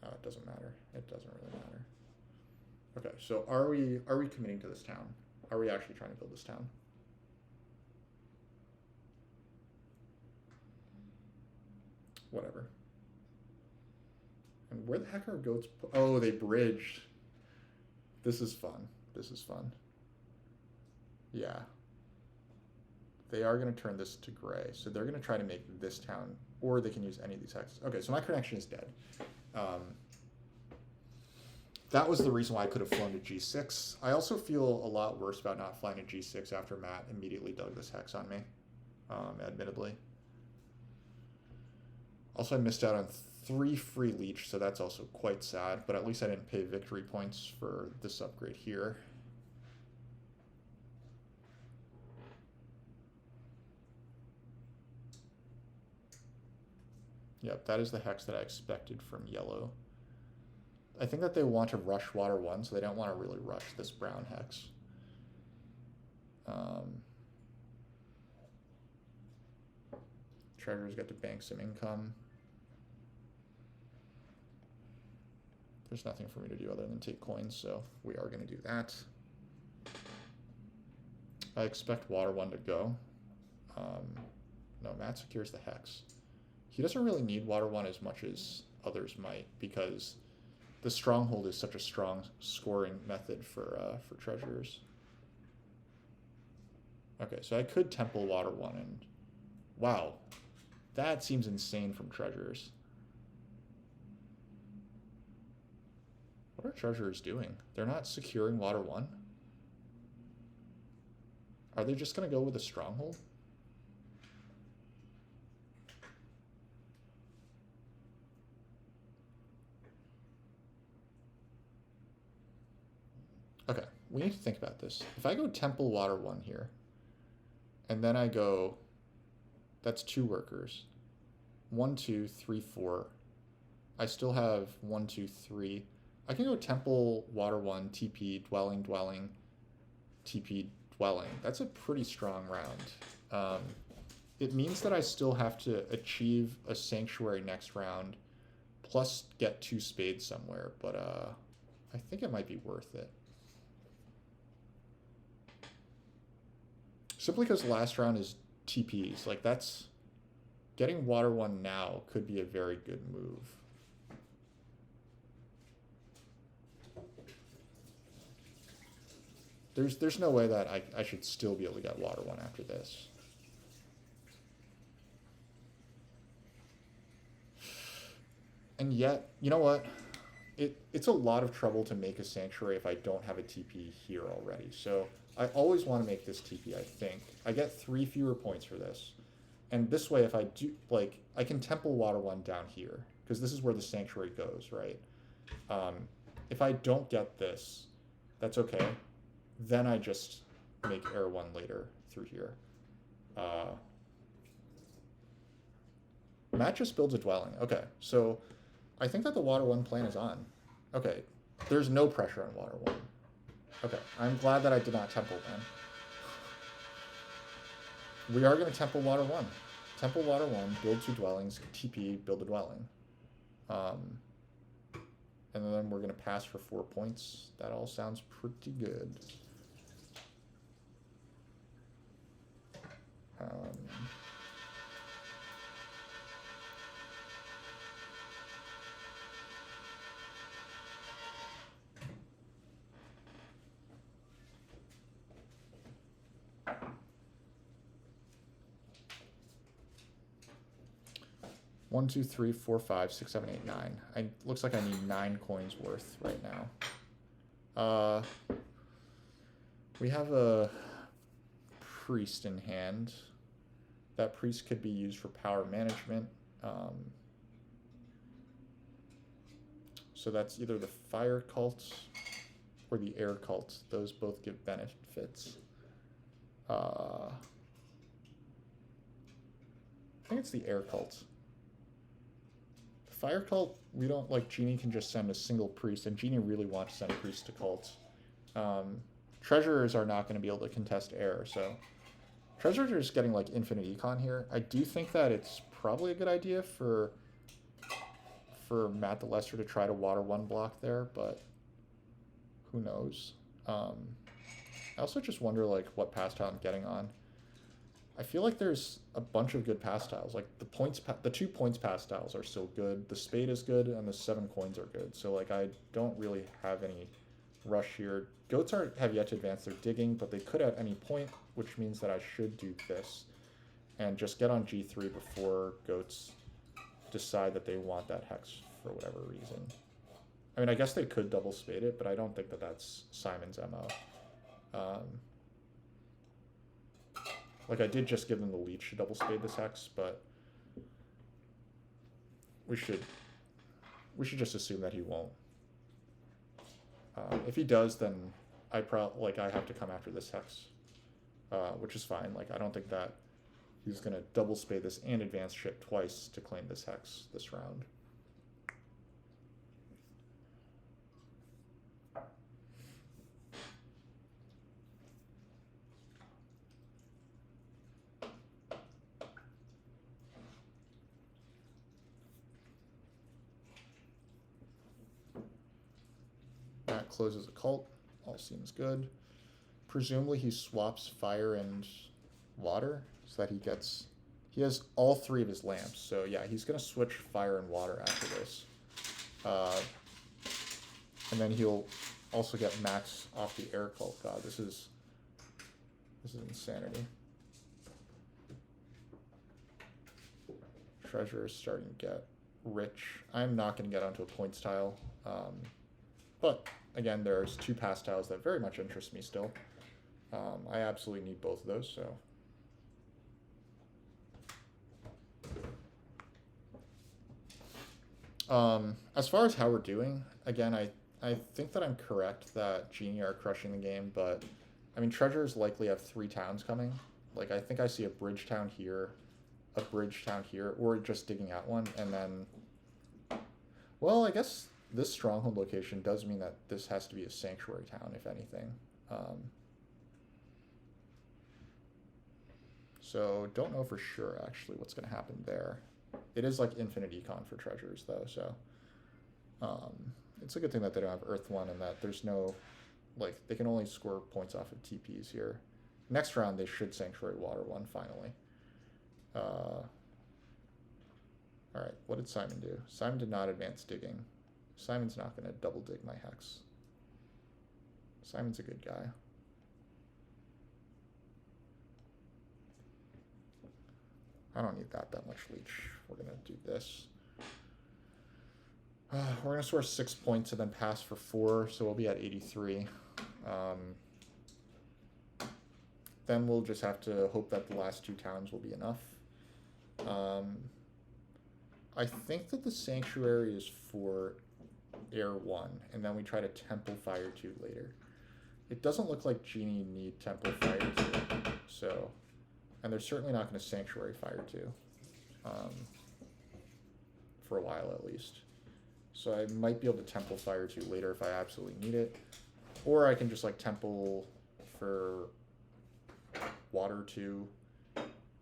Speaker 1: Oh, it doesn't matter. It doesn't really matter. Okay, so are we committing to this town? Are we actually trying to build this town? Whatever. And where the heck are goats? Oh, they bridged. This is fun. This is fun. Yeah. They are going to turn this to gray. So they're going to try to make this town, or they can use any of these hexes. Okay, so my connection is dead. That was the reason why I could have flown to G6. I also feel a lot worse about not flying to G6 after Matt immediately dug this hex on me, admittedly. Also, I missed out on 3 free leech, so that's also quite sad, but at least I didn't pay victory points for this upgrade here. Yep, that is the hex that I expected from yellow. I think that they want to rush water 1, so they don't want to really rush this brown hex. Treasurer's got to bank some income. There's nothing for me to do other than take coins, so we are going to do that. I expect water 1 to go. No, Matt secures the hex. He doesn't really need water 1 as much as others might, because the stronghold is such a strong scoring method for treasurers. Okay, so I could temple water 1, and wow, that seems insane from treasurers. What are treasurers doing? They're not securing water 1? Are they just going to go with a stronghold? Okay, we need to think about this. If I go temple water 1 here, and then I go, that's 2 workers. 1, 2, 3, 4. I still have 1, 2, 3. I can go temple water 1, TP, dwelling, dwelling, TP, dwelling. That's a pretty strong round. It means that I still have to achieve a sanctuary next round, plus get 2 spades somewhere, but I think it might be worth it. Simply because last round is TPs. Like, that's... Getting water 1 now could be a very good move. There's no way that I should still be able to get water 1 after this. And yet, you know what? It's a lot of trouble to make a sanctuary if I don't have a TP here already. So I always want to make this TP, I think. I get 3 fewer points for this. And this way, if I do, like, I can temple water 1 down here, because this is where the sanctuary goes, right? If I don't get this, that's okay. Then I just make air 1 later through here. Matt just builds a dwelling. Okay, so I think that the water 1 plan is on. Okay, there's no pressure on water 1. Okay, I'm glad that I did not temple then. We are going to temple water 1. Temple water 1, build 2 dwellings, TP, build a dwelling. And then we're going to pass for 4 points. That all sounds pretty good. 1, 2, 3, 4, 5, 6, 7, 8, 9. Looks like I need 9 coins worth right now. We have a priest in hand. That priest could be used for power management. So that's either the fire cult or the air cult. Those both give benefits. I think it's the air cult. The fire cult, we don't, like, Genie can just send a single priest, and Genie really wants to send a priest to cult. Treasurers are not going to be able to contest air, so treasurers are just getting, like, infinite econ here. I do think that it's probably a good idea for MattTheLesser to try to water 1 block there, but who knows. I also just wonder, like, what pass tile I'm getting on. I feel like there's a bunch of good pass tiles. Like, the 2 points pass tiles are still good. The spade is good, and the 7 coins are good. So, like, I don't really have any rush here. Goats have yet to advance their digging, but they could at any point, which means that I should do this and just get on G3 before goats decide that they want that hex for whatever reason. I mean, I guess they could double spade it, but I don't think that that's Simon's MO. Like, I did just give them the leech to double spade this hex, but we should just assume that he won't. If he does, then I have to come after this hex, which is fine. Like, I don't think that he's gonna double spade this and advance ship twice to claim this hex this round. That closes a cult. All seems good. Presumably he swaps fire and water so that he has all 3 of his lamps. So yeah, he's gonna switch fire and water after this. And then he'll also get max off the air cult. God, this is insanity. Treasure is starting to get rich. I'm not gonna get onto a points tile. But again, there's 2 pass tiles that very much interest me still. I absolutely need both of those, so. As far as how we're doing, again, I think that I'm correct that Genie are crushing the game, but I mean, treasures likely have 3 towns coming. Like, I think I see a bridge town here, a bridge town here, or just digging out one, and then, well, I guess this stronghold location does mean that this has to be a sanctuary town, if anything. So don't know for sure, actually, what's going to happen there. It is like infinite econ for treasures, though, so it's a good thing that they don't have Earth 1 and that there's no, like, they can only score points off of TPs here. Next round, they should Sanctuary Water 1, finally. Alright, what did Simon do? Simon did not advance digging. Simon's not going to double dig my hex. Simon's a good guy. I don't need that much leech. We're going to do this. We're going to score 6 points and then pass for 4, so we'll be at 83. Then we'll just have to hope that the last 2 towns will be enough. I think that the Sanctuary is for Air 1, and then we try to Temple Fire 2 later. It doesn't look like Genie need Temple Fire 2, so... And they're certainly not going to Sanctuary Fire 2. For a while, at least. So I might be able to Temple Fire 2 later if I absolutely need it. Or I can just, like, Temple for Water 2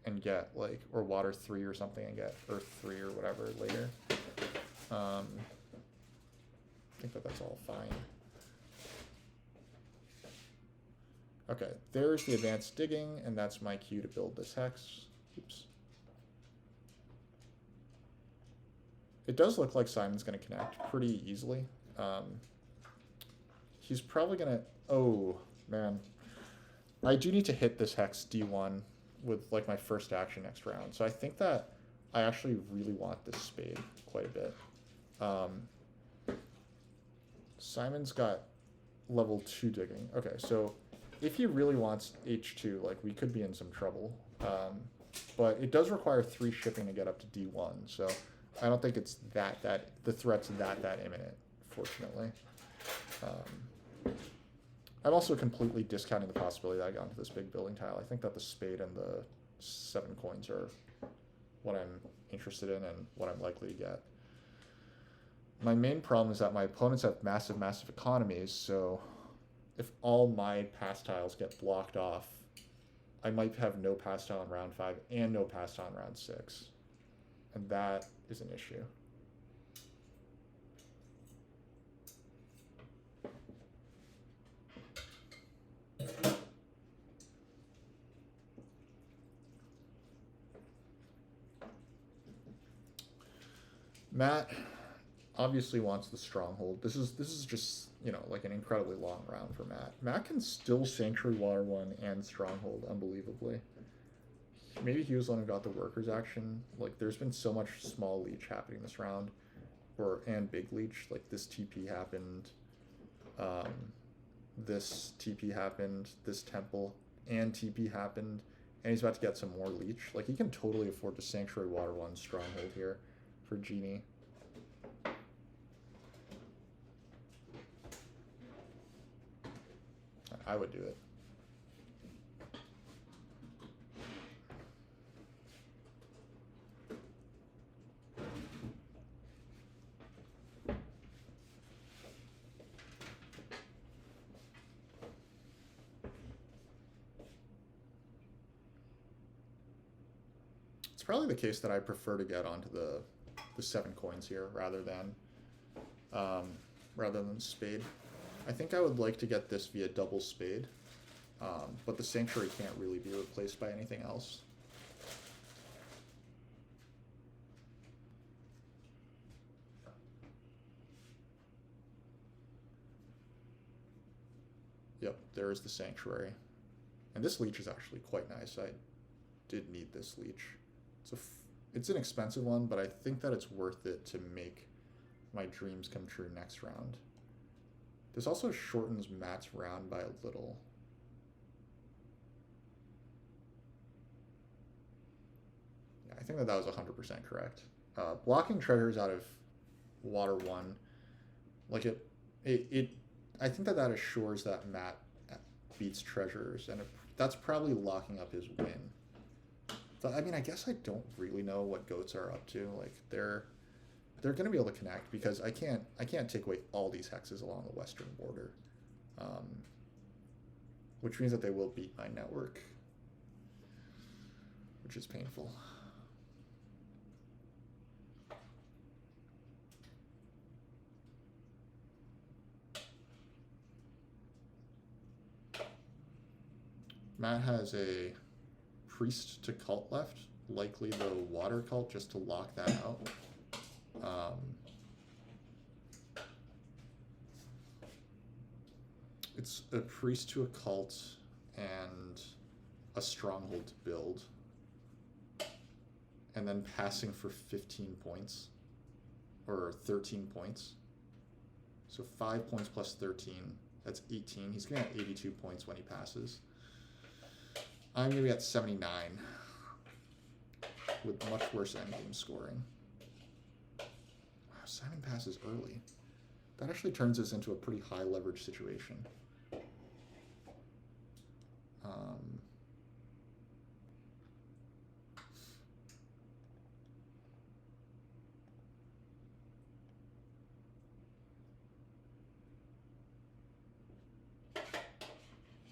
Speaker 1: and get, like, or Water 3 or something and get Earth 3 or whatever later. I think that that's all fine. Okay, there's the advanced digging, and that's my cue to build this hex. Oops. It does look like Simon's going to connect pretty easily. He's probably going to... Oh, man. I do need to hit this hex D1 with, like, my first action next round. So I think that I actually really want this spade quite a bit. Simon's got level 2 digging. Okay, so if he really wants H2, like, we could be in some trouble. But it does require 3 shipping to get up to D1, so I don't think it's the threat's that imminent, fortunately. I'm also completely discounting the possibility that I got into this big building tile. I think that the spade and the 7 coins are what I'm interested in and what I'm likely to get. My main problem is that my opponents have massive economies, so if all my pass tiles get blocked off, I might have no pass tile in round 5 and no pass tile in round 6. And that is an issue. Matt obviously wants the stronghold. This is just, you know, like an incredibly long round for Matt. Matt can still Sanctuary Water 1 and stronghold, unbelievably. Maybe he was the one who got the workers action. Like, there's been so much small leech happening this round, and big leech. Like, this TP happened, this TP happened, this temple and TP happened, and he's about to get some more leech. Like, he can totally afford to Sanctuary Water 1 stronghold here for Genie. I would do it. It's probably the case that I prefer to get onto the 7 coins here rather than spade. I think I would like to get this via double spade, but the sanctuary can't really be replaced by anything else. Yep, there is the sanctuary. And this leech is actually quite nice. I did need this leech. It's an expensive one, but I think that it's worth it to make my dreams come true next round. This also shortens Matt's round by a little. Yeah, I think that was 100% correct. Blocking treasures out of Water 1, like I think that assures that Matt beats treasures, and that's probably locking up his win. But, I mean, I guess I don't really know what goats are up to. Like, they're going to be able to connect because I can't take away all these hexes along the western border, which means that they will beat my network, which is painful. Matt has a priest to cult left, likely the water cult, just to lock that out. It's a priest to a cult and a stronghold to build, and then passing for 15 points, or 13 points. So 5 points plus 13, that's 18. He's going to have 82 points when he passes. I'm going to be at 79 with much worse endgame scoring. Wow, Simon passes early. That actually turns us into a pretty high leverage situation.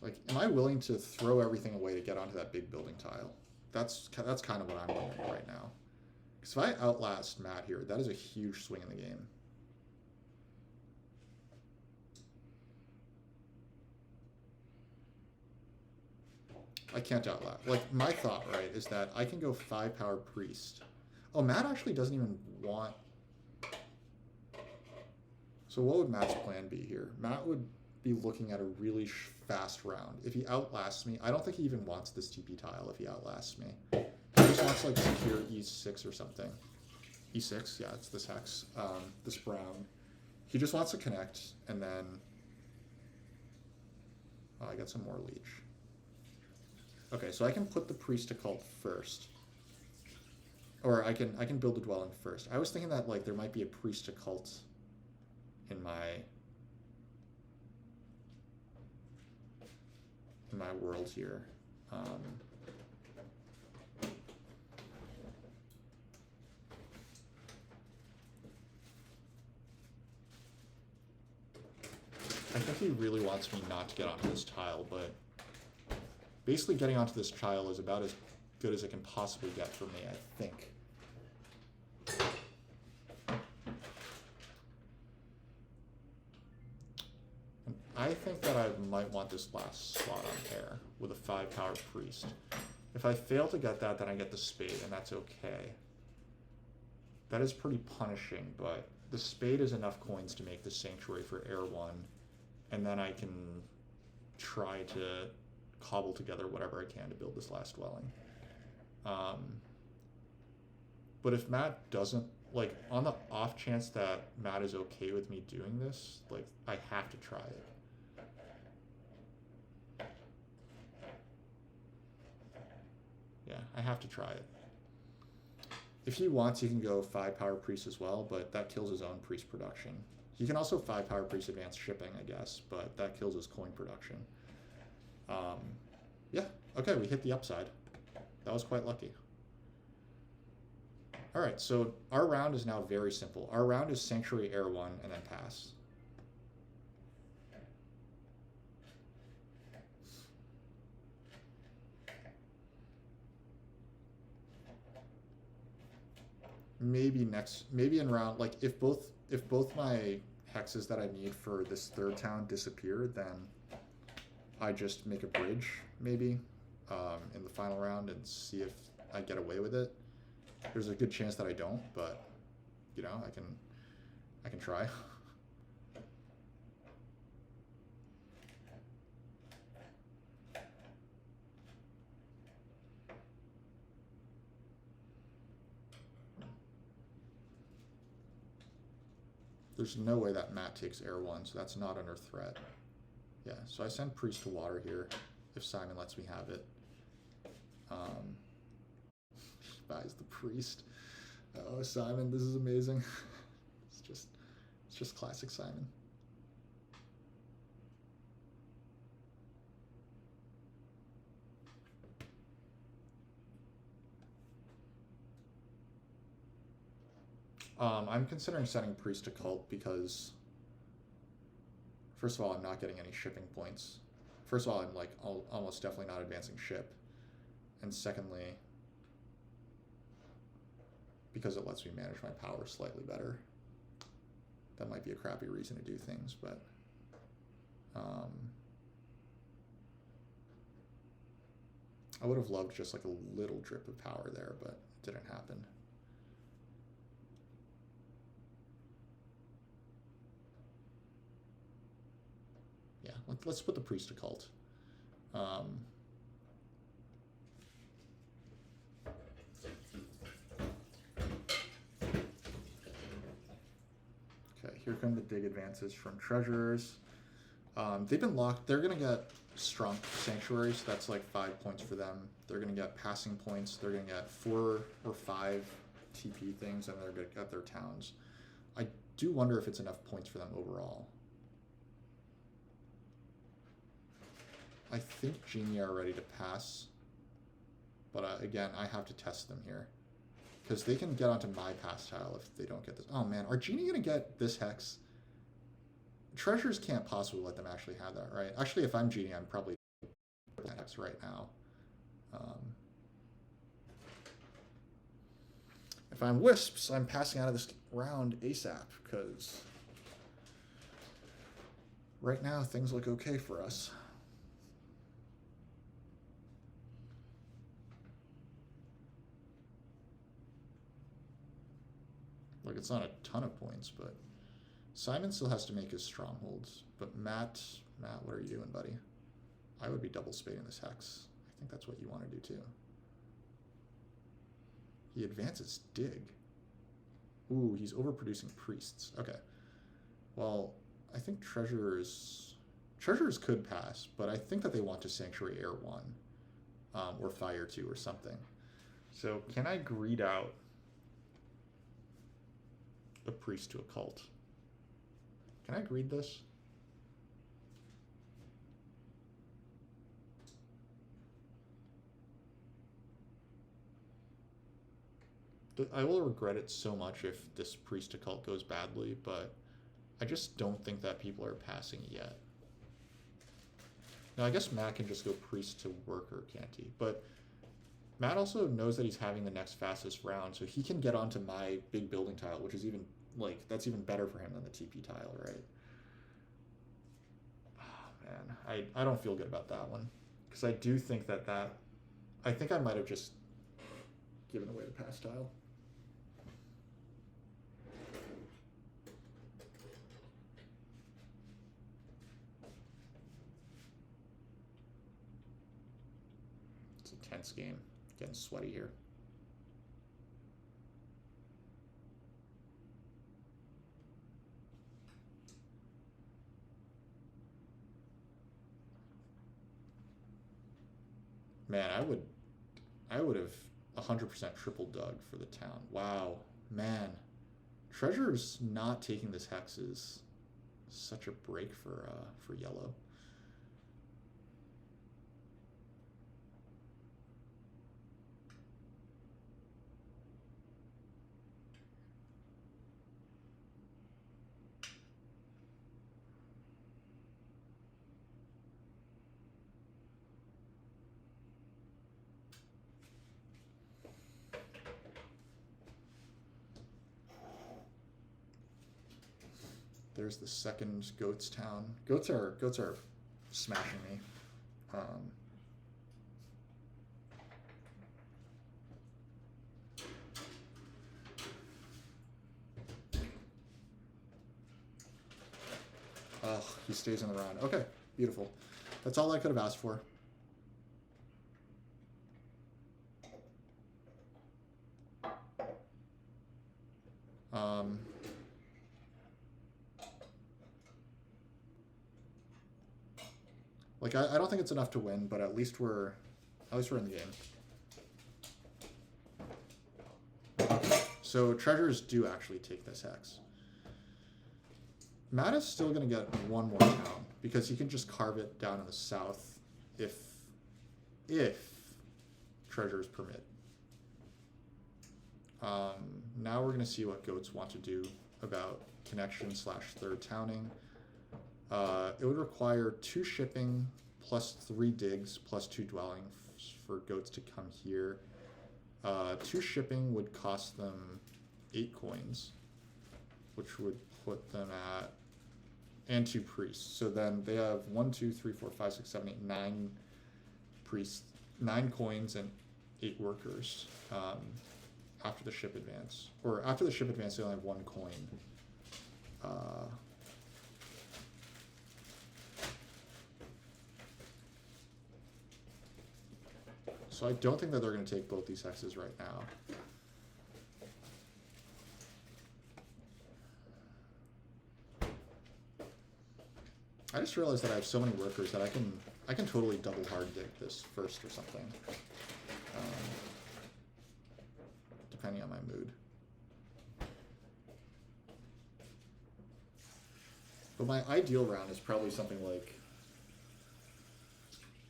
Speaker 1: Like, am I willing to throw everything away to get onto that big building tile? That's kind of what I'm wondering right now. Because if I outlast Matt here, that is a huge swing in the game. I can't outlast. Like, my thought, right, is that I can go 5-power priest. Oh, Matt actually doesn't even want... So what would Matt's plan be here? Matt would be looking at a really fast round. If he outlasts me, I don't think he even wants this TP tile if he outlasts me. He just wants like secure E6 or something. E6, yeah, it's this hex. This brown. He just wants to connect, and then I got some more leech. Okay, so I can put the priest to cult first. Or I can build a dwelling first. I was thinking that like there might be a priest to cult in my world here. I think he really wants me not to get onto this tile, but basically getting onto this tile is about as good as it can possibly get for me, I think. And I think that I might want this last slot on pair with a 5-power priest. If I fail to get that, then I get the spade, and that's okay. That is pretty punishing, but the spade is enough coins to make the sanctuary for Air 1, and then I can try to cobble together whatever I can to build this last dwelling. But if Matt doesn't, like, on the off chance that Matt is okay with me doing this, like, I have to try it. Yeah, I have to try it. If he wants, he can go 5-power priest as well, but that kills his own priest production. He can also 5-power priest advanced shipping, I guess, but that kills his coin production. Yeah, okay, we hit the upside. That was quite lucky. All right, so our round is now very simple. Our round is Sanctuary Air 1 and then pass. Maybe in round, like if both my hexes that I need for this third town disappear, then I just make a bridge maybe in the final round and see if I get away with it. There's a good chance that I don't, but you know, I can try. There's no way that Matt takes Air 1, so that's not under threat. Yeah, so I send priest to water here if Simon lets me have it. He buys the priest. Oh, Simon, this is amazing. It's just classic Simon. I'm considering sending priest to cult because, first of all, I'm not getting any shipping points. First of all, I'm like almost definitely not advancing ship. And secondly, because it lets me manage my power slightly better. That might be a crappy reason to do things, but I would have loved just like a little drip of power there, but it didn't happen. Yeah, let's put the priest to cult. Okay, here come the dig advances from treasurers. They've been locked. They're going to get strong sanctuaries. So that's like 5 points for them. They're going to get passing points. They're going to get 4 or 5 TP things, and they're going to get their towns. I do wonder if it's enough points for them overall. I think Genie are ready to pass, but again, I have to test them here because they can get onto my pass tile if they don't get this. Oh man, are Genie gonna get this hex? Treasures can't possibly let them actually have that, right? Actually, if I'm Genie, I'm probably that hex right now. If I'm Wisps, I'm passing out of this round ASAP because right now things look okay for us. Like, it's not a ton of points, but Simon still has to make his strongholds. But Matt, what are you doing, buddy? I would be double spading this hex. I think that's what you want to do too. He advances dig. Ooh, he's overproducing priests. Okay. Well, I think treasurers could pass, but I think that they want to sanctuary air 1 or fire 2 or something. So can I greed out a priest to a cult? Can I greed this? I will regret it so much if this priest to cult goes badly, but I just don't think that people are passing yet. Now, I guess Matt can just go priest to worker, can't he? But Matt also knows that he's having the next fastest round, so he can get onto my big building tile, which is even, like, that's even better for him than the TP tile, right? Oh, man, I don't feel good about that one. Because I do think that I think I might have just given away the pass tile. It's a tense game. Getting sweaty here. Man, I would have 100% triple dug for the town. Wow, man, Treasure's not taking this hex is such a break for yellow. There's the second goats town. Goats are smashing me. Oh, he stays in the round. Okay, beautiful. That's all I could have asked for. Like I don't think it's enough to win, but at least we're in the game. So treasures do actually take this hex. Matt is still going to get one more town because he can just carve it down in the south if treasures permit. Now we're going to see what goats want to do about connection / third towning. It would require 2 shipping plus 3 digs plus 2 dwellings for goats to come here. 2 shipping would cost them 8 coins, which would put them at, and 2 priests. So then they have 1, 2, 3, 4, 5, 6, 7, 8, 9 priests, 9 coins and 8 workers. After the ship advance, or after the ship advance, they only have 1 coin. So I don't think that they're going to take both these hexes right now. I just realized that I have so many workers that I can totally double hard dig this first or something, depending on my mood. But my ideal round is probably something like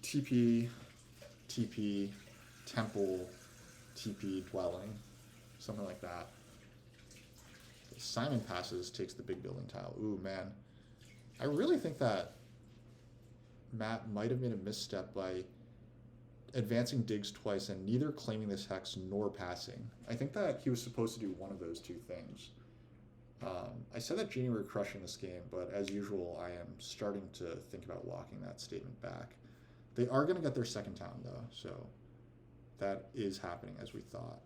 Speaker 1: TP, TP, temple, TP, dwelling, something like that. Simon passes, takes the big building tile. Ooh, man. I really think that Matt might have made a misstep by advancing digs twice and neither claiming this hex nor passing. I think that he was supposed to do one of those 2 things. I said that Genie were crushing this game, but as usual, I am starting to think about walking that statement back. They are going to get their second town, though, so that is happening as we thought.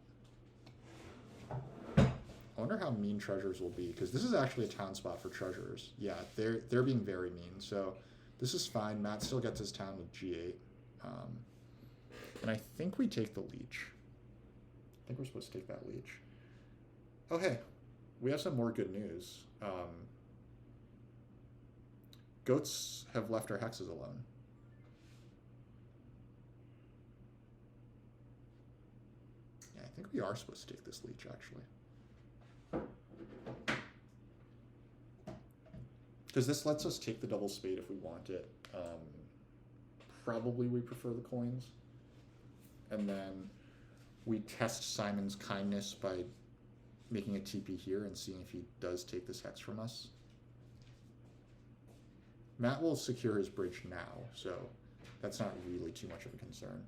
Speaker 1: I wonder how mean treasures will be, because this is actually a town spot for treasurers. Yeah, they're being very mean, so this is fine. Matt still gets his town with G8. And I think we take the leech. think we're supposed to take that leech. Oh, hey, we have some more good news. Goats have left our hexes alone. Yeah, I think we are supposed to take this leech, actually. Because this lets us take the double spade if we want it. Probably we prefer the coins. And then we test Simon's kindness by making a TP here and seeing if he does take this hex from us. Matt will secure his bridge now, so that's not really too much of a concern.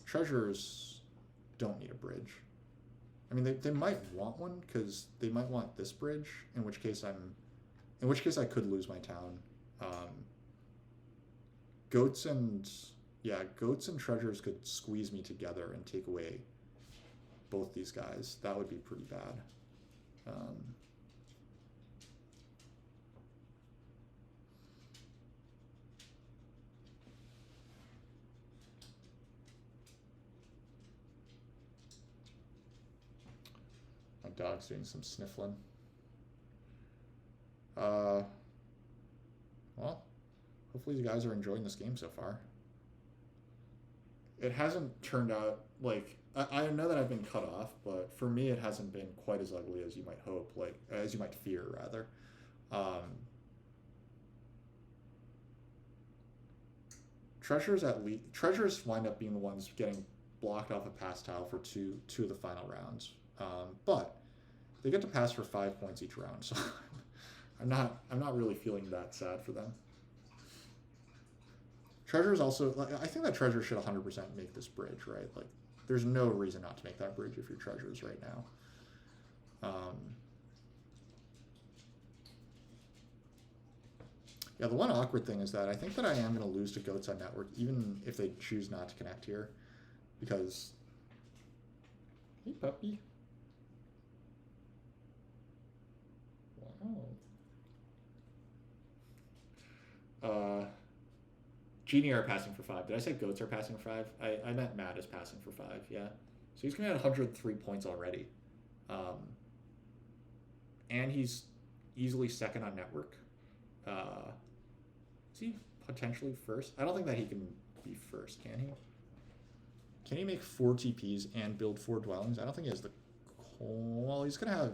Speaker 1: Treasurers don't need a bridge. I mean, they might want one because they might want this bridge, in which case I could lose my town. Goats and treasurers could squeeze me together and take away both these guys. That would be pretty bad. My dog's doing some sniffling. Well, hopefully you guys are enjoying this game so far. It hasn't turned out like, I know that I've been cut off, but for me it hasn't been quite as ugly as you might hope, like as you might fear rather. Treasures wind up being the ones getting blocked off a pass tile for two of the final rounds, but they get to pass for 5 points each round, so I'm not really feeling that sad for them. Treasures also, like, I think that treasure should 100% make this bridge, right? Like, there's no reason not to make that bridge if you're treasures right now. Yeah, the one awkward thing is that I think that I am going to lose to goats on network, even if they choose not to connect here, because... Hey, puppy. Wow. Genie are passing for 5. Did I say goats are passing for 5? I meant Matt is passing for 5, yeah. So he's going to have 103 points already. And he's easily second on network. Is he potentially first? I don't think that he can be first, can he? Can he make 4 TPs and build 4 dwellings? I don't think he has the... Well, he's going to have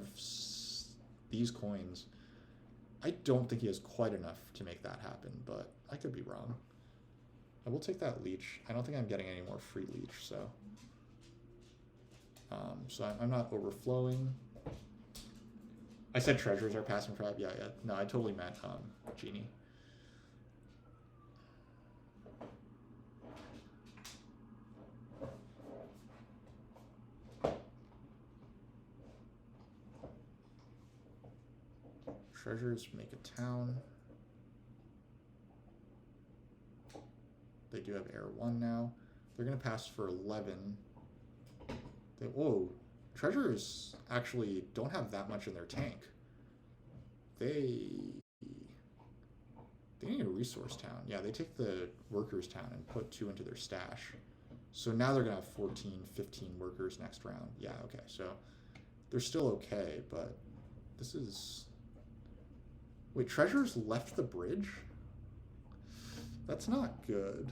Speaker 1: these coins. I don't think he has quite enough to make that happen, but I could be wrong. I will take that leech. I don't think I'm getting any more free leech, so... so I'm not overflowing. I said treasures are passing for 5. Yeah. No, I totally meant Genie. Treasures make a town. They do have air 1 now. They're going to pass for 11. Whoa. Treasures actually don't have that much in their tank. They need a resource town. Yeah, they take the workers town and put 2 into their stash. So now they're going to have 14, 15 workers next round. Yeah, okay. So they're still okay, but this is... Wait, treasures left the bridge? That's not good.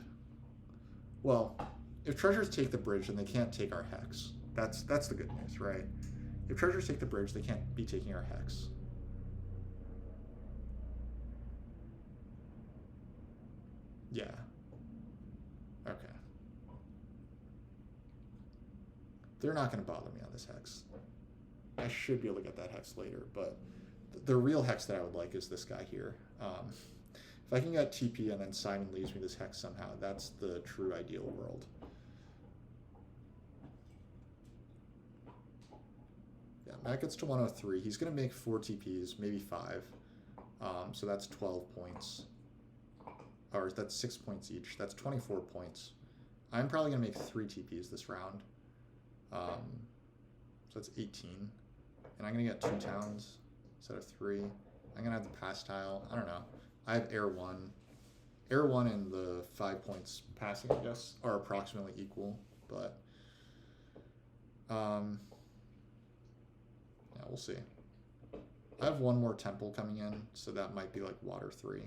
Speaker 1: Well, if treasures take the bridge, then they can't take our hex. That's the good news, right? If treasures take the bridge, they can't be taking our hex. Yeah. Okay. They're not going to bother me on this hex. I should be able to get that hex later, but the real hex that I would like is this guy here. If I can get TP and then Simon leaves me this hex somehow, that's the true ideal world. Yeah, Matt gets to 103. He's going to make 4 TPs, maybe 5. So that's 12 points. Or that's 6 points each. That's 24 points. I'm probably going to make 3 TPs this round. So that's 18. And I'm going to get 2 towns instead of 3. I'm going to have the pass tile. I don't know. I have air 1. Air 1 and the 5 points passing, I guess, are approximately equal. But Yeah, we'll see. I have one more temple coming in, so that might be like water 3.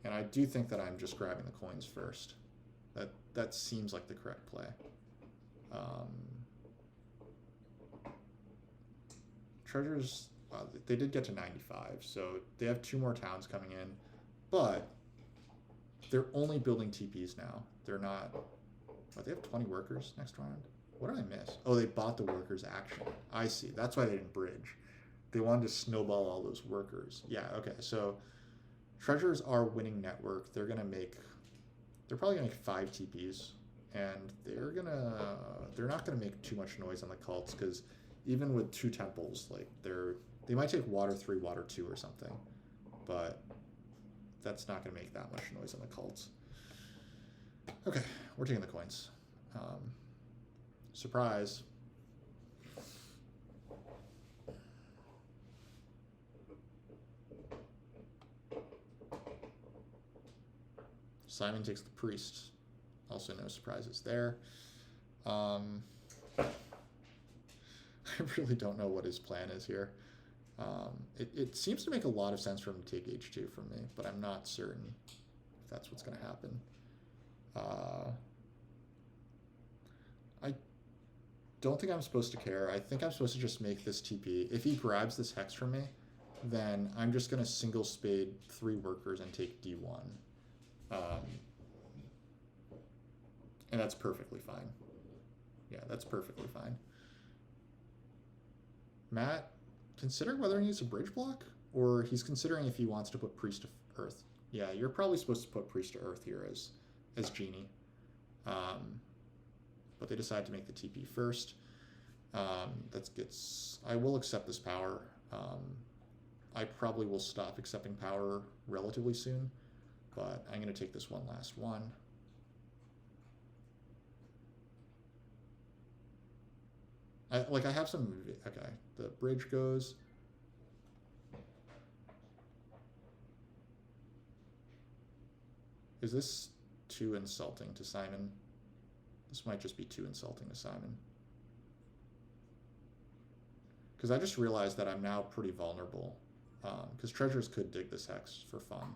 Speaker 1: And I do think that I'm just grabbing the coins first. That seems like the correct play. Treasures, well, they did get to 95, so they have 2 more towns coming in, but they're only building TPs now. They're not, they have 20 workers next round. What did I miss? Oh, they bought the workers action. I see. That's why they didn't bridge. They wanted to snowball all those workers. Yeah, okay. So treasures are winning network. They're probably gonna make 5 TPs, and they're not gonna make too much noise on the cults, because even with 2 temples, like they might take water 3, water 2 or something, but that's not gonna make that much noise on the cults. Okay, we're taking the coins. Surprise. Simon takes the priest. Also no surprises there. I really don't know what his plan is here. It seems to make a lot of sense for him to take H2 from me, but I'm not certain if that's what's going to happen. I don't think I'm supposed to care. I think I'm supposed to just make this TP. If he grabs this hex from me, then I'm just going to single spade 3 workers and take D1. And that's perfectly fine. Yeah, that's perfectly fine. Matt, considering whether he needs a bridge block, or he's considering if he wants to put priest to earth. Yeah, you're probably supposed to put priest to earth here as Genie. But they decide to make the TP first. I will accept this power. I probably will stop accepting power relatively soon, but I'm going to take this one last one. I have some, okay, the bridge goes. Is this too insulting to Simon? This might just be too insulting to Simon. Because I just realized that I'm now pretty vulnerable. Because treasures could dig this hex for fun.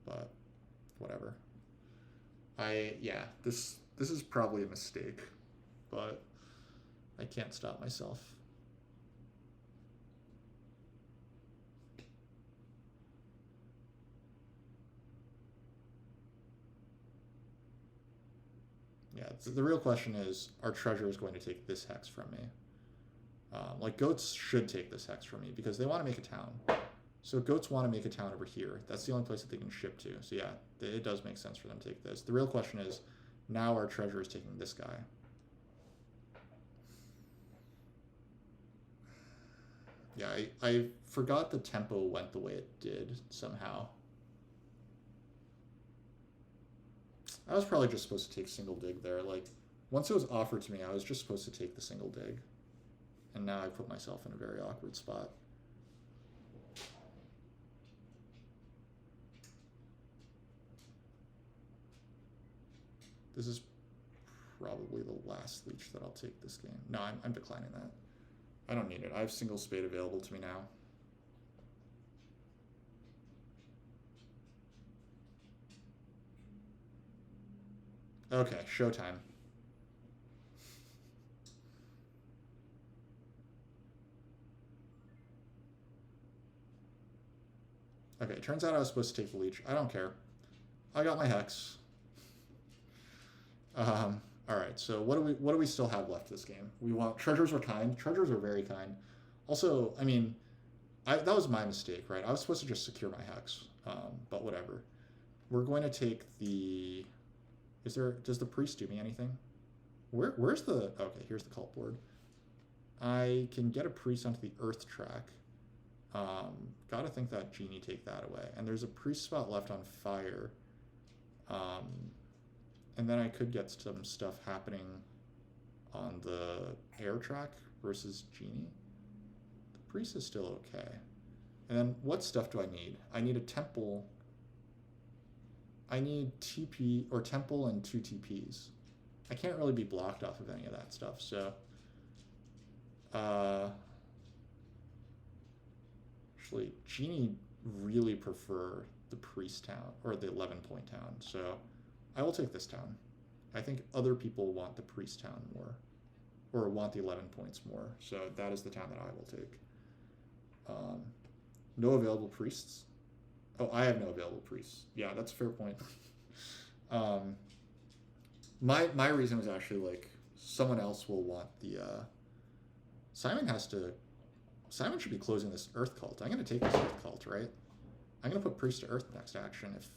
Speaker 1: But whatever. Yeah, this is probably a mistake. But I can't stop myself. Yeah, the real question is, are treasures going to take this hex from me? Like, goats should take this hex from me because they want to make a town. So goats want to make a town over here. That's the only place that they can ship to. So yeah, it does make sense for them to take this. The real question is, now our treasure is taking this guy. Yeah, I forgot the tempo went the way it did somehow. I was probably just supposed to take single dig there. Like, once it was offered to me, I was just supposed to take the single dig. And now I put myself in a very awkward spot. This is probably the last leech that I'll take this game. No, I'm declining that. I don't need it. I have single spade available to me now. Okay, showtime. Okay, it turns out I was supposed to take the leech. I don't care. I got my hex. Alright, so what do we still have left this game? We want treasures are kind. Treasures are very kind. Also, I mean, that was my mistake, right? I was supposed to just secure my hex, but whatever. We're going to take the... Does the priest do me anything? Where's the... Okay, here's the cult board. I can get a priest onto the earth track. Gotta think that Genie take that away. And there's a priest spot left on fire. And then I could get some stuff happening on the air track versus Genie. The priest is still okay. And then what stuff do I need? I need a temple. I need TP or temple and 2 TPs. I can't really be blocked off of any of that stuff, so actually Genie really prefer the priest town or the 11-point town, so I will take this town. I think other people want the priest town more, or want the 11 points more, so that is the town that I will take. No available priests. Oh, I have no available priests. Yeah, that's a fair point. My reason was actually like someone else will want the Simon should be closing this Earth Cult. I'm gonna take this Earth Cult, right? I'm gonna put Priest to Earth next action if,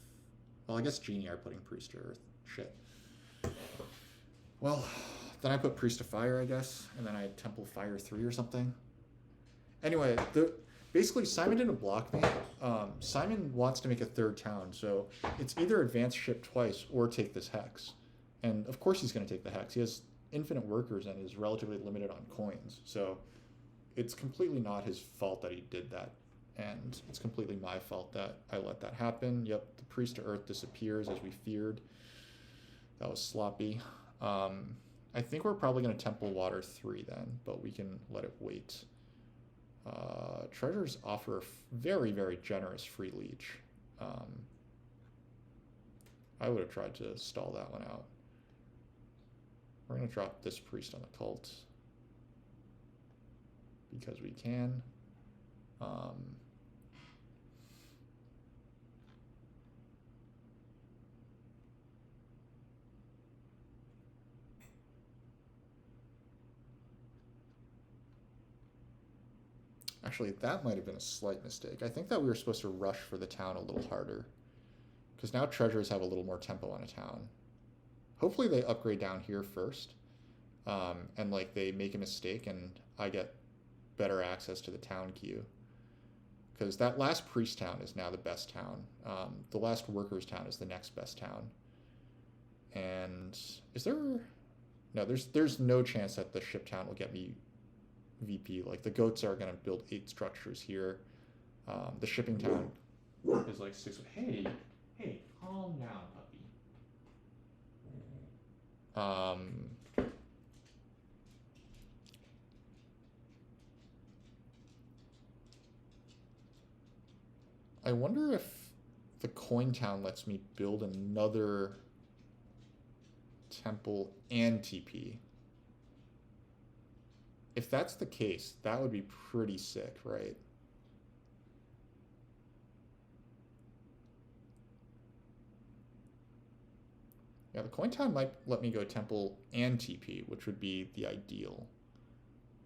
Speaker 1: well, I guess Genie are putting Priest to Earth. Shit. Well, then I put Priest to Fire, I guess, and then I Temple Fire 3 or something. Anyway, basically Simon didn't block me. Simon wants to make a third town, so it's either advance ship twice or take this Hex. And of course he's going to take the Hex. He has infinite workers and is relatively limited on coins, so it's completely not his fault that he did that. And it's completely my fault that I let that happen. Yep, the Priest to Earth disappears as we feared. That was sloppy. I think we're probably going to Temple Water 3 then, but we can let it wait. Treasures offer a very, very generous free leech. I would have tried to stall that one out. We're going to drop this priest on the cult because we can. Actually, that might have been a slight mistake. I think that we were supposed to rush for the town a little harder, because now treasures have a little more tempo on a town. Hopefully they upgrade down here first, and like they make a mistake and I get better access to the town queue, because that last priest town is now the best town. The last workers town is the next best town. And is there... No, there's no chance that the ship town will get me VP. Like, the goats are going to build 8 structures here. The shipping town is like 6. Hey, calm down, puppy. I wonder if the coin town lets me build another temple and TP. If that's the case, that would be pretty sick, right? Yeah, the coin town might let me go temple and TP, which would be the ideal.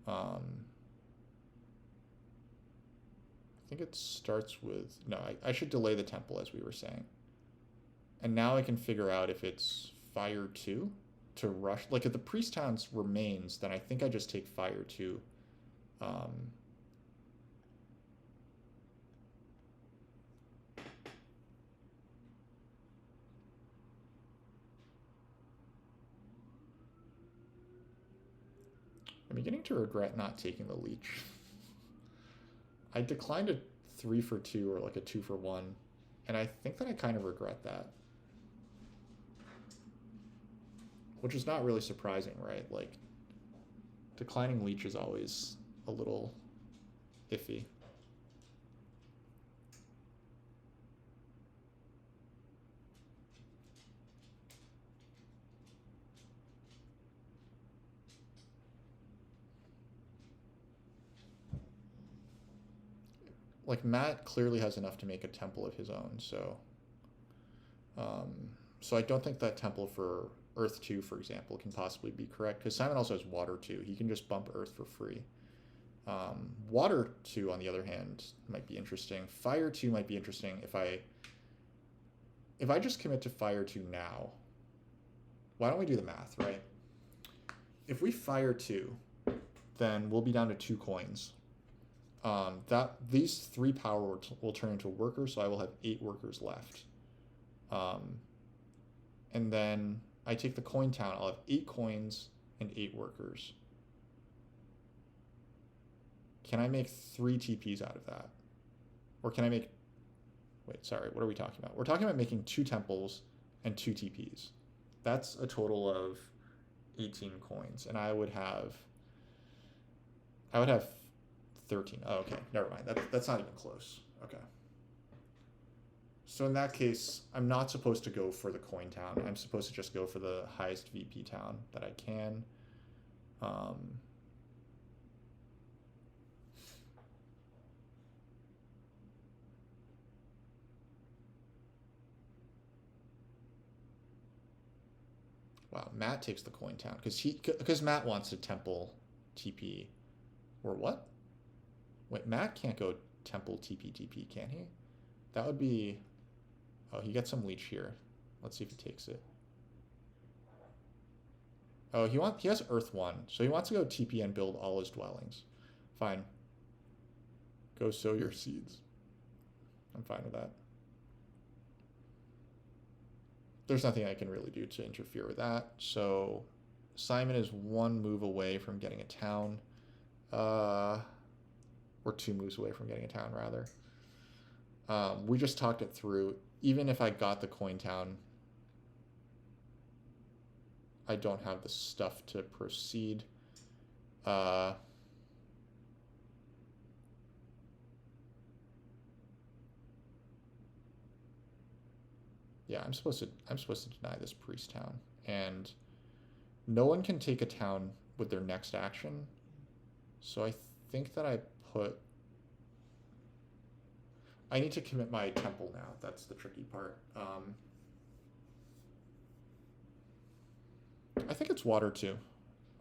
Speaker 1: I think it starts with... No, I should delay the temple, as we were saying. And now I can figure out if it's Fire 2 to rush. Like, if the priest town's remains, then I think I just take Fire 2. I'm beginning to regret not taking the leech. I declined a 3 for 2 or like a 2 for 1, and I think that I kind of regret that. Which is not really surprising, right? Like, declining leech is always a little iffy. Like, Matt clearly has enough to make a temple of his own, so... so I don't think that temple for Earth 2, for example, can possibly be correct, because Simon also has Water 2. He can just bump Earth for free. Water 2, on the other hand, might be interesting. Fire 2 might be interesting if I just commit to Fire 2 now. Why don't we do the math, right? If we Fire 2, then we'll be down to 2 coins. These 3 power will turn into workers, so I will have 8 workers left. And then I take the coin town, I'll have 8 coins and 8 workers. Can I make 3 TPs out of that? Or can I make... Wait, sorry, what are we talking about? We're talking about making 2 temples and 2 TPs. That's a total of 18 coins, and I would have 13. Oh, okay, never mind. That's not even close. Okay. So in that case, I'm not supposed to go for the coin town. I'm supposed to just go for the highest VP town that I can. Wow, Matt takes the coin town because Matt wants to temple TP, or what? Wait, Matt can't go temple TP, can he? That would be. Oh, he gets some leech here. Let's see if he takes it. Oh, he has Earth 1, so he wants to go TP and build all his dwellings. Fine. Go sow your seeds. I'm fine with that. There's nothing I can really do to interfere with that. So Simon is 1 move away from getting a town. Or 2 moves away from getting a town, rather. We just talked it through. Even if I got the coin town, I don't have the stuff to proceed. Yeah, I'm supposed to deny this priest town, and no one can take a town with their next action. So I think that I need to commit my temple now. That's the tricky part. I think it's water 2.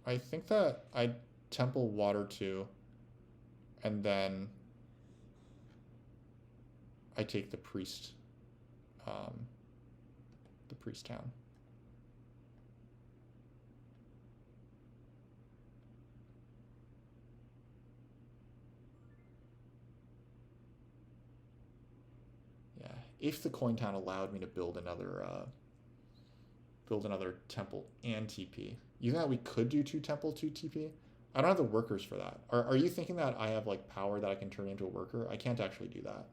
Speaker 1: I think that I temple water 2, and then I take the priest town. Yeah, if the coin town allowed me to build another temple and TP. You think that we could do 2 temple, 2 TP? I don't have the workers for that. Are you thinking that I have like power that I can turn into a worker? I can't actually do that.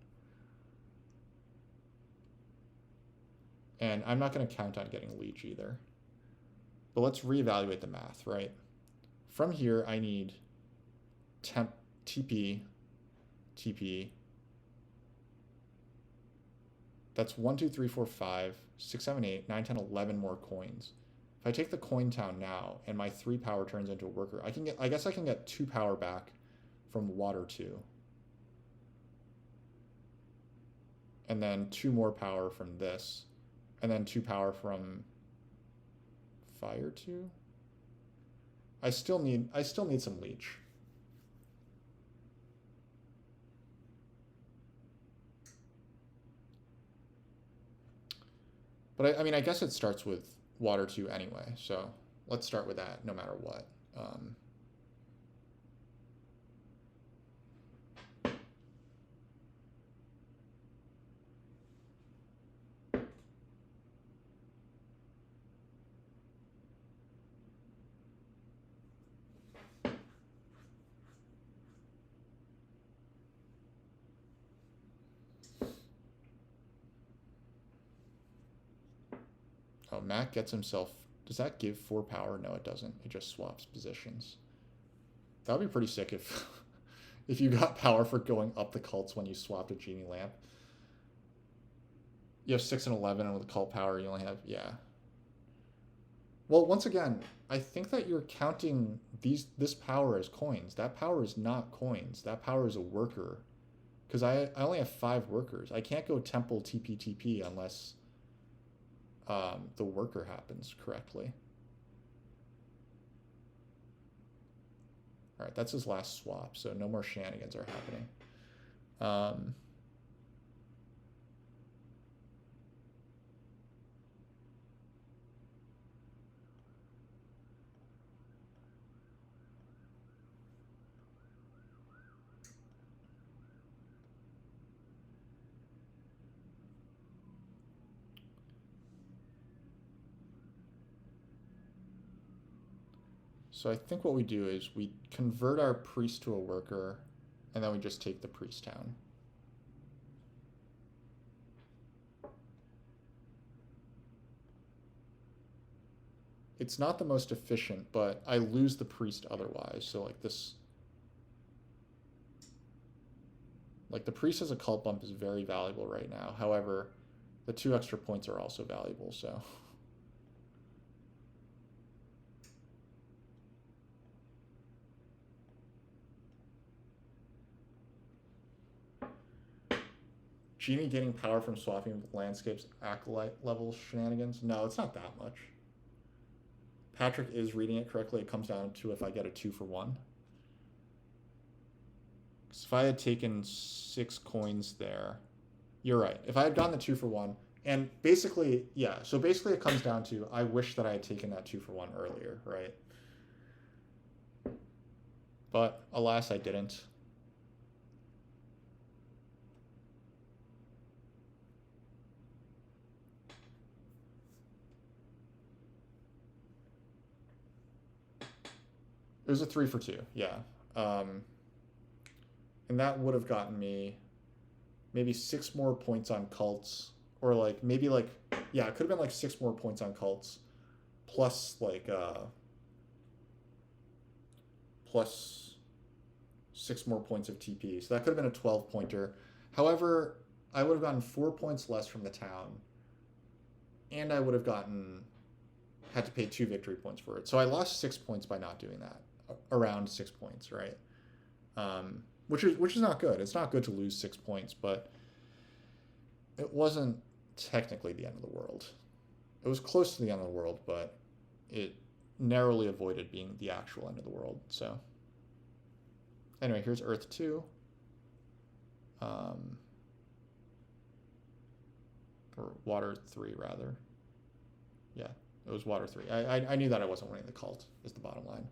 Speaker 1: And I'm not going to count on getting leech either. But let's reevaluate the math, right? From here, I need TP. That's 1, 2, 3, 4, 5, 6, 7, 8, 9, 10, 11 more coins. If I take the coin town now and my 3 power turns into a worker, I guess I can get 2 power back from water 2. And then 2 more power from this. And then 2 power from fire 2. I still need some leech. But I mean, I guess it starts with water 2 anyway, so let's start with that no matter what. Oh, Matt gets himself... Does that give 4 power? No, it doesn't. It just swaps positions. That would be pretty sick if if you got power for going up the cults when you swapped a genie lamp. You have 6 and 11, and with the cult power, you only have... Yeah. Well, once again, I think that you're counting this power as coins. That power is not coins. That power is a worker. Because I only have 5 workers. I can't go temple TP unless... the worker happens correctly. All right, that's his last swap, so no more shenanigans are happening. So I think what we do is we convert our priest to a worker, and then we just take the priest town. It's not the most efficient, but I lose the priest otherwise. So like this, like the priest as a cult bump is very valuable right now. However, the 2 extra points are also valuable, so. Genie getting power from swapping with landscapes acolyte level shenanigans? No, it's not that much. Patrick is reading it correctly. It comes down to if I get a 2 for 1. Because if I had taken 6 coins there, you're right. If I had gotten the 2 for 1, and basically, yeah, so basically it comes down to I wish that I had taken that 2 for 1 earlier, right? But alas, I didn't. It was a 3 for 2, yeah. And that would have gotten me maybe 6 more points on cults, or like maybe like, yeah, it could have been like 6 more points on cults, plus like plus 6 more points of TP. So that could have been a 12 pointer. However, I would have gotten 4 points less from the town, and I would have had to pay 2 victory points for it. So I lost 6 points by not doing that, around 6 points, right? Which is not good. It's not good to lose 6 points, but it wasn't technically the end of the world. It was close to the end of the world, but it narrowly avoided being the actual end of the world. So anyway, here's Earth 2. Or Water 3, rather. Yeah, it was Water 3. I knew that I wasn't winning the cult, is the bottom line.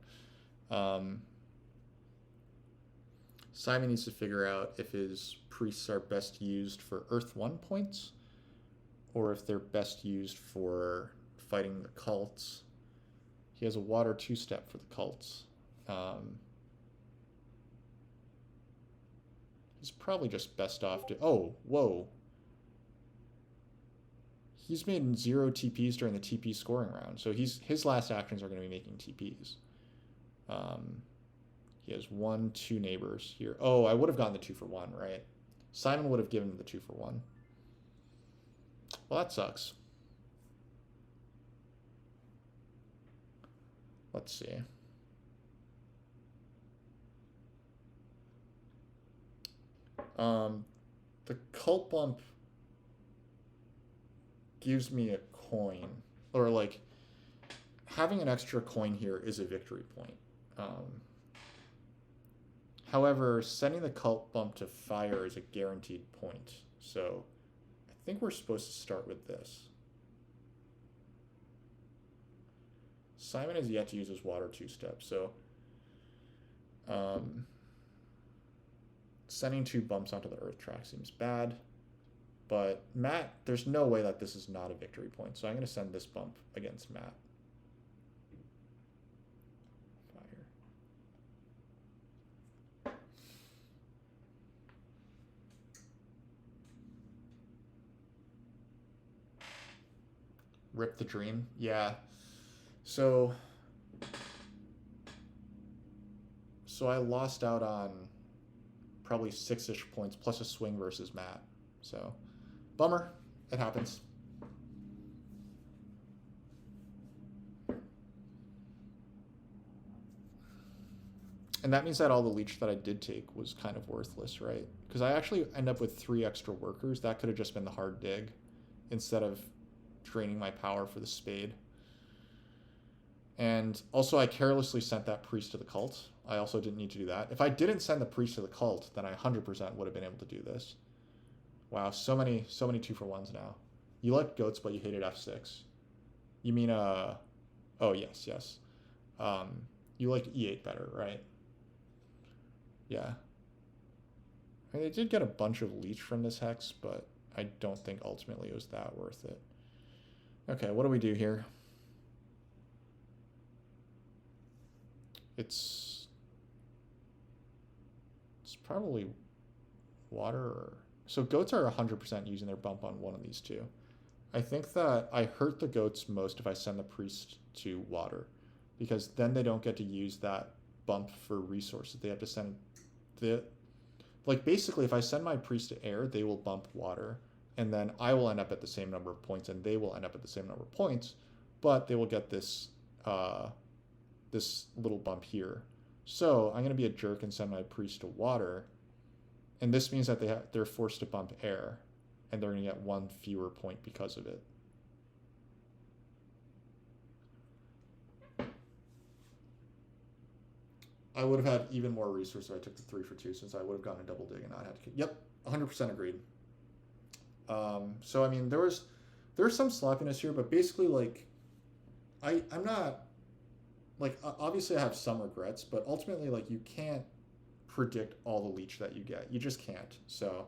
Speaker 1: Simon needs to figure out if his priests are best used for Earth 1 points, or if they're best used for fighting the cults. He has a Water 2-step for the cults. He's probably just best off to... Oh, whoa. He's made 0 TPs during the TP scoring round, so his last actions are going to be making TPs. He has 1, 2 neighbors here. Oh, I would have gotten the 2 for 1, right? Simon would have given him the 2 for 1. Well, that sucks. Let's see. The cult bump gives me a coin, or like having an extra coin here is a victory point. However, sending the cult bump to fire is a guaranteed point. So I think we're supposed to start with this. Simon has yet to use his Water 2-step, so sending 2 bumps onto the Earth track seems bad. But Matt, there's no way that this is not a victory point, so I'm going to send this bump against Matt. Rip the dream. Yeah. So I lost out on probably 6-ish points plus a swing versus Matt. So bummer. It happens. And that means that all the leech that I did take was kind of worthless, right? Because I actually end up with 3 extra workers. That could have just been the hard dig instead of draining my power for the spade. And also I carelessly sent that priest to the cult. I also didn't need to do that. If I didn't send the priest to the cult, then I 100% would have been able to do this. Wow, so many 2 for 1s now. You like goats, but you hated F6. You mean, oh, yes. You liked E8 better, right? Yeah. I mean, they did get a bunch of leech from this hex, but I don't think ultimately it was that worth it. Okay, what do we do here? It's probably water or... So goats are 100% using their bump on one of these 2. I think that I hurt the goats most if I send the priest to water, because then they don't get to use that bump for resources. They have to send the like basically if I send my priest to air, they will bump water, and then I will end up at the same number of points, and they will end up at the same number of points, but they will get this this little bump here. So I'm going to be a jerk and send my priest to water, and this means that they're forced to bump air, and they're going to get one fewer point because of it. I would have had even more resources if I took the 3 for 2, since I would have gotten a double dig and not had to. Yep, 100% agreed. So I mean, there's some sloppiness here, but basically, like, I'm not, like, obviously I have some regrets, but ultimately, like, you can't predict all the leech that you get. You just can't. So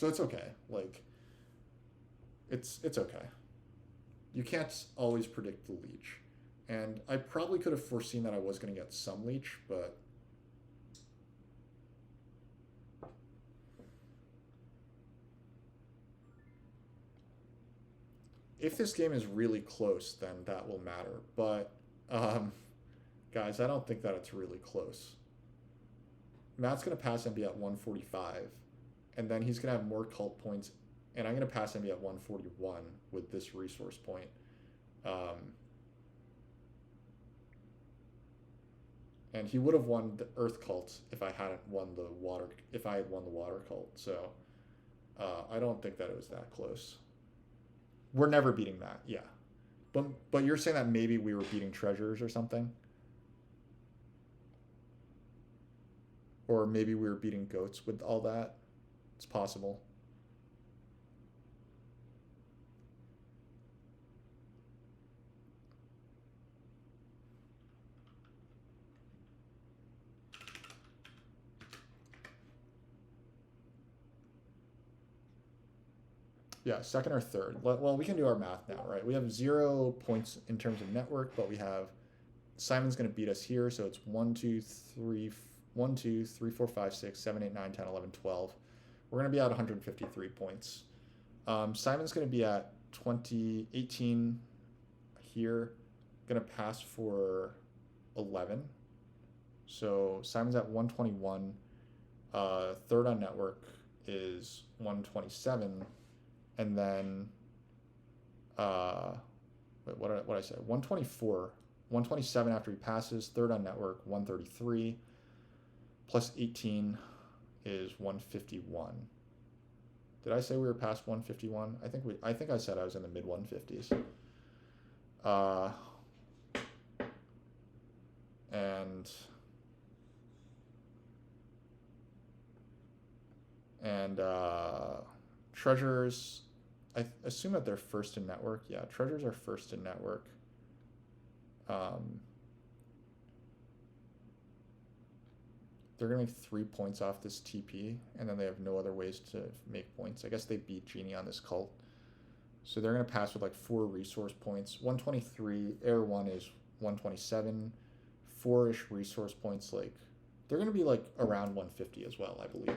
Speaker 1: it's okay. Like, it's okay. You can't always predict the leech. And I probably could have foreseen that I was going to get some leech, but if this game is really close, then that will matter. But, guys, I don't think that it's really close. Matt's going to pass MB at 145, and then he's going to have more cult points, and I'm going to pass MB at 141 with this resource point. And he would have won the Earth cult if I hadn't won the water. If I had won the water cult, so I don't think that it was that close. We're never beating that, yeah. But you're saying that maybe we were beating treasures or something, or maybe we were beating goats with all that. It's possible. Yeah, second or third. Well, we can do our math now, right? We have 0 points in terms of network, but we have Simon's going to beat us here, so it's 1, 2, 3, 4, 5, 6, 7, 8, 9, 10, 11, 12. We're going to be at 153 points. Simon's going to be at 18 here, going to pass for 11. So Simon's at 121. Third on network is 127. And then, what did I say? 124, 127 after he passes. Third on network, 133. Plus 18 is 151. Did I say we were past 151? I think I said I was in the mid 150s. And treasures, I assume that they're first in network. Yeah, treasures are first in network. They're going to make 3 points off this TP, and then they have no other ways to make points. I guess they beat Genie on this cult. So they're going to pass with like 4 resource points. 123, Air 1 is 127. 4-ish resource points, like, they're going to be like around 150 as well, I believe.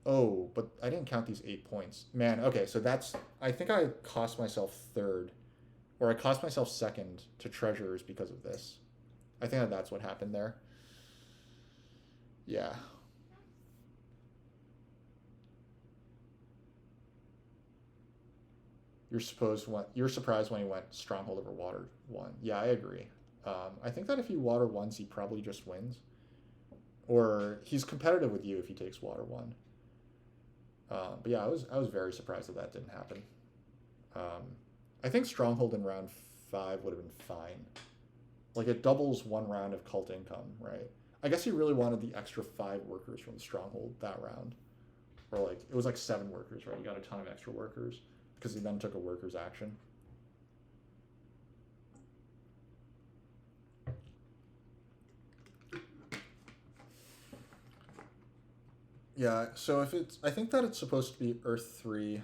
Speaker 1: Oh, but I didn't count these 8 points. Man, okay, so I think I cost myself third, or I cost myself second to treasures because of this. I think that's what happened there. Yeah. You're surprised when he went Stronghold over Water 1. Yeah, I agree. I think that if he Water 1s, he probably just wins. Or he's competitive with you if he takes Water 1. But yeah, I was very surprised that didn't happen. I think Stronghold in round 5 would have been fine. Like, it doubles 1 round of cult income, right? I guess he really wanted the extra 5 workers from the Stronghold that round. Or like, it was like 7 workers, right? He got a ton of extra workers because he then took a worker's action. Yeah, so if I think that it's supposed to be Earth 3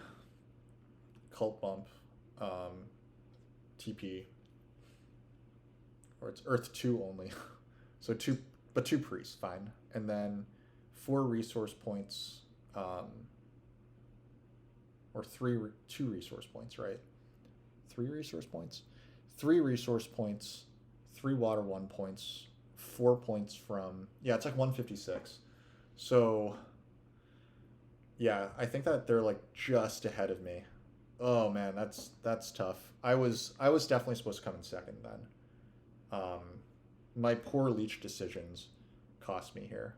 Speaker 1: cult bump TP, or it's Earth 2 only. So 2 priests, fine. And then
Speaker 2: 4 resource points, or 2 resource points, right? 3 resource points? 3 resource points, 3 water 1 points, 4 points from, yeah, it's like 156. So, yeah, I think that they're like just ahead of me. Oh man, that's tough. I was definitely supposed to come in second then. My poor leech decisions cost me here.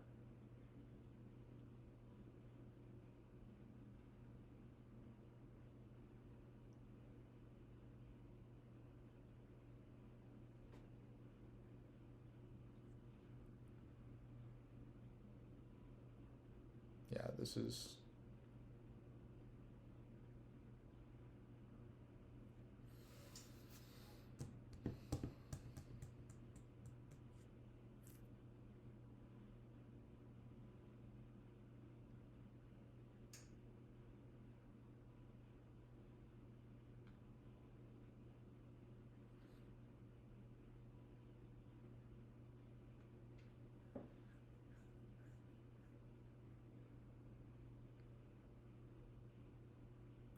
Speaker 2: Yeah, this is.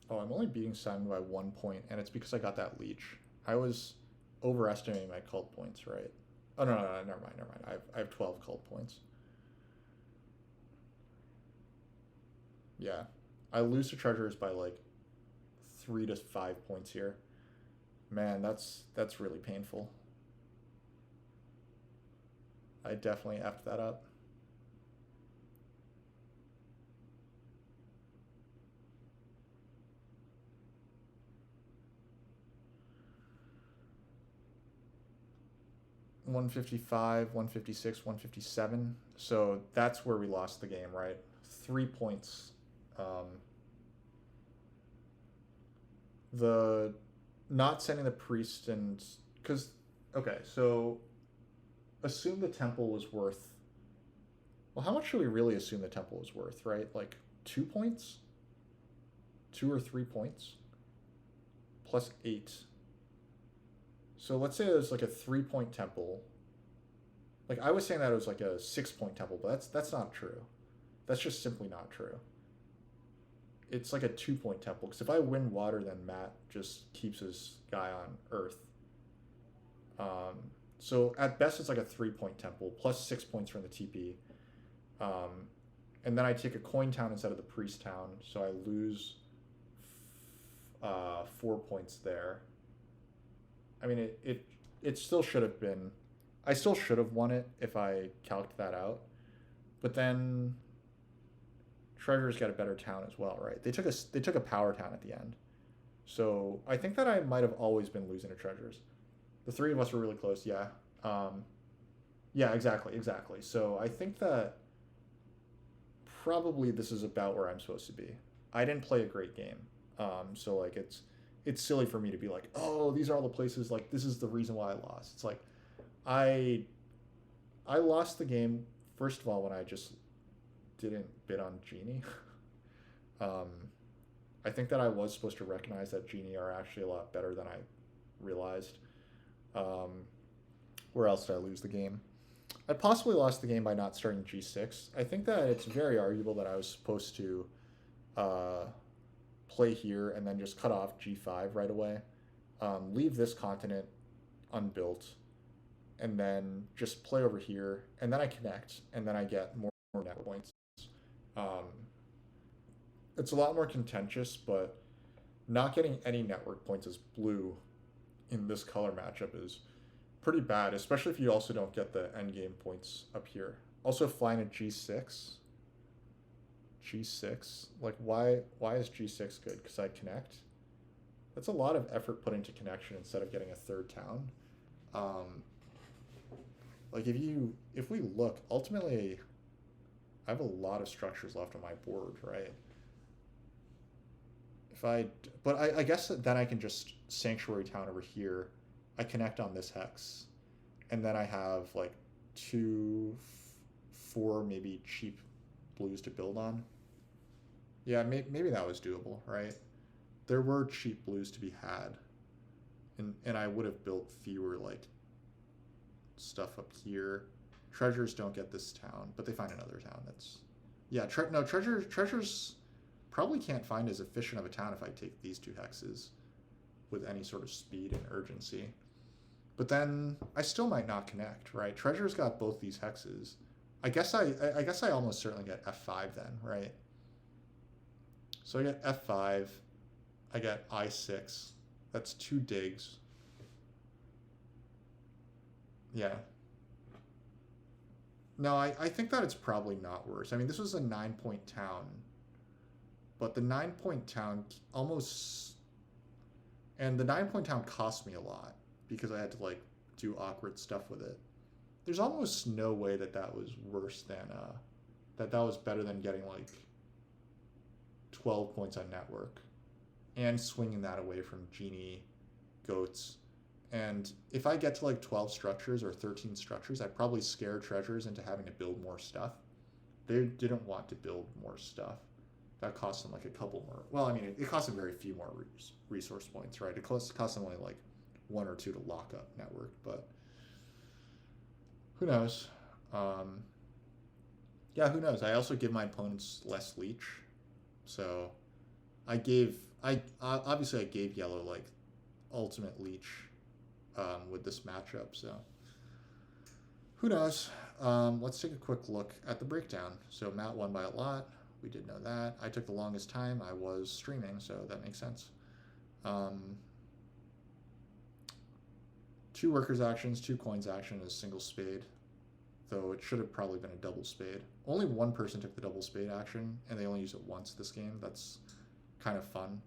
Speaker 2: Oh, I'm only beating Simon by 1 point, and it's because I got that leech. I was overestimating my cult points, right? Oh no, never mind. I have 12 cult points. Yeah, I lose to treasures by like 3 to 5 points here. Man, that's really painful. I definitely effed that up. $155, 156, 157. So that's where we lost the game, right? 3 points. The not sending the priest and because okay, so assume the temple was worth. Well, how much should we really assume the temple was worth, right? Like 2 points, 2 or 3 points, plus 8. So let's say it was like a 3-point temple. Like I was saying that it was like a 6-point temple, but that's not true. That's just simply not true. It's like a 2-point temple because if I win water, then Matt just keeps his guy on Earth. So at best, it's like a 3-point temple plus 6 points from the TP. And then I take a coin town instead of the priest town, so I lose 4 points there. I mean, it still should have been. I still should have won it if I calced that out. But then Treasures got a better town as well, right? They took a power town at the end. So I think that I might have always been losing to Treasures. The 3 of us were really close, yeah. Yeah, exactly. So I think that probably this is about where I'm supposed to be. I didn't play a great game, so like it's silly for me to be like, oh, these are all the places. Like this is the reason why I lost. It's like I lost the game first of all when I just didn't bid on Genie. I think that I was supposed to recognize that Genie are actually a lot better than I realized. Where else did I lose the game? I possibly lost the game by not starting G6. I think that it's very arguable that I was supposed to play here and then just cut off G5 right away. Leave this continent unbuilt, and then just play over here, and then I connect, and then I get more net points. It's a lot more contentious, but not getting any network points as blue in this color matchup is pretty bad, especially if you also don't get the endgame points up here. Also flying a G6. G6? Like why is G6 good? Because I connect? That's a lot of effort put into connection instead of getting a third town. Like if we look, ultimately I have a lot of structures left on my board, right? But I guess that then I can just Sanctuary Town over here. I connect on this hex, and then I have like 2, 4 maybe cheap blues to build on. Yeah, maybe that was doable, right? There were cheap blues to be had, and I would have built fewer like stuff up here. Treasures don't get this town, but they find another town that's Yeah, no, treasures probably can't find as efficient of a town if I take these 2 hexes with any sort of speed and urgency. But then I still might not connect, right? Treasure's got both these hexes. I guess I almost certainly get F5 then, right? So I get F5, I get I6. That's 2 digs. Yeah. No, I think that it's probably not worse. I mean, this was a 9-point town, but the 9-point town almost, and the 9-point town cost me a lot because I had to like do awkward stuff with it. There's almost no way that that was worse than that was better than getting like 12 points on network and swinging that away from genie, goats. And if I get to like 12 structures or 13 structures, I'd probably scare treasures into having to build more stuff. They didn't want to build more stuff. That cost them like a couple more. Well, I mean, it cost them very few more resource points, right? It cost them only like 1 or 2 to lock up network, but who knows? Yeah, who knows? I also give my opponents less leech, so I obviously gave yellow like ultimate leech with this matchup, so who knows? Let's take a quick look at the breakdown. So Matt won by a lot. We did know that. I took the longest time. I was streaming, so that makes sense. 2 workers actions, 2 coins action, and a single spade. Though it should have probably been a double spade. Only 1 person took the double spade action, and they only use it once this game. That's kind of fun.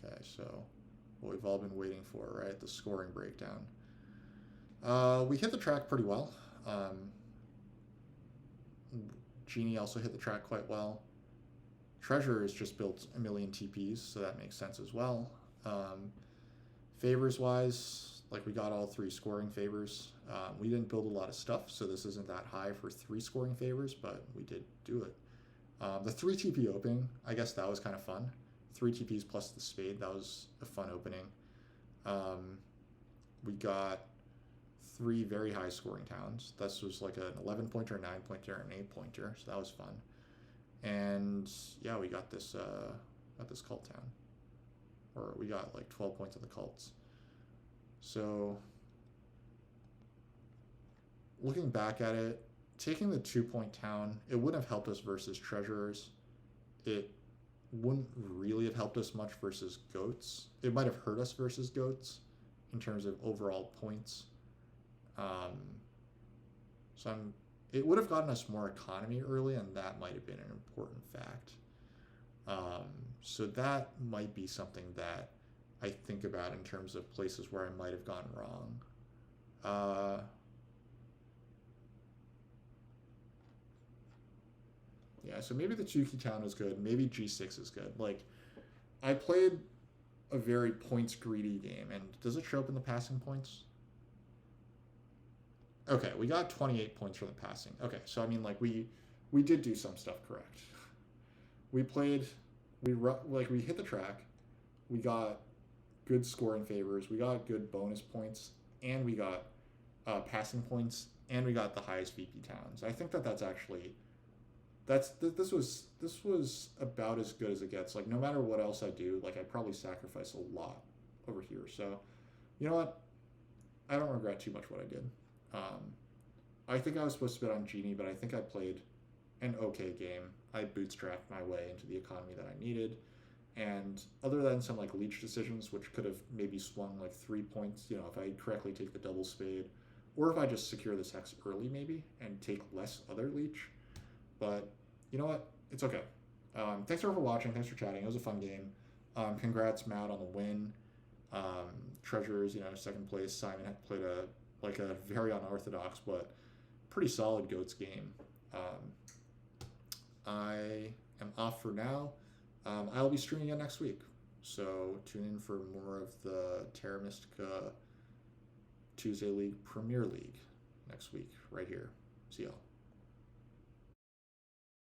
Speaker 2: Okay, so what we've all been waiting for, right? The scoring breakdown. We hit the track pretty well. Genie also hit the track quite well. Treasure has just built a million TPs, so that makes sense as well. Favors wise, like we got all 3 scoring favors. We didn't build a lot of stuff, so this isn't that high for 3 scoring favors, but we did do it. The 3 TP opening, I guess that was kind of fun. 3 TPs plus the spade, that was a fun opening. We got 3 very high scoring towns. This was like an 11-pointer, 9-pointer, and 8-pointer, so that was fun. And yeah, we got this cult town, or we got like 12 points of the cults. So looking back at it, taking the 2-point town, it wouldn't have helped us versus treasurers. It wouldn't really have helped us much versus goats. It might have hurt us versus goats in terms of overall points. It would have gotten us more economy early, and that might have been an important fact. So that might be something that I think about in terms of places where I might have gone wrong. Yeah, so maybe the Chuki town was good. Maybe G6 is good. Like, I played a very points greedy game, and does it show up in the passing points? Okay, we got 28 points for the passing. Okay, so I mean, like, we did do some stuff correct. We hit the track. We got good scoring favors. We got good bonus points, and we got passing points, and we got the highest VP towns. I think that's actually this was about as good as it gets. Like, no matter what else I do, like, I probably sacrifice a lot over here. So, you know what? I don't regret too much what I did. I think I was supposed to bet on Genie, but I think I played an okay game. I bootstrapped my way into the economy that I needed. And other than some like leech decisions, which could have maybe swung like 3 points, you know, if I correctly take the double spade, or if I just secure this hex early maybe and take less other leech. But you know what? It's okay. Thanks for watching. Thanks for chatting. It was a fun game. Congrats, Matt, on the win. Treasures, you know, 2nd place. Simon had played a very unorthodox but pretty solid goats game. I am off for now. I'll be streaming again next week, so tune in for more of the Terra Mystica Tuesday League Premier League next week right here. See y'all.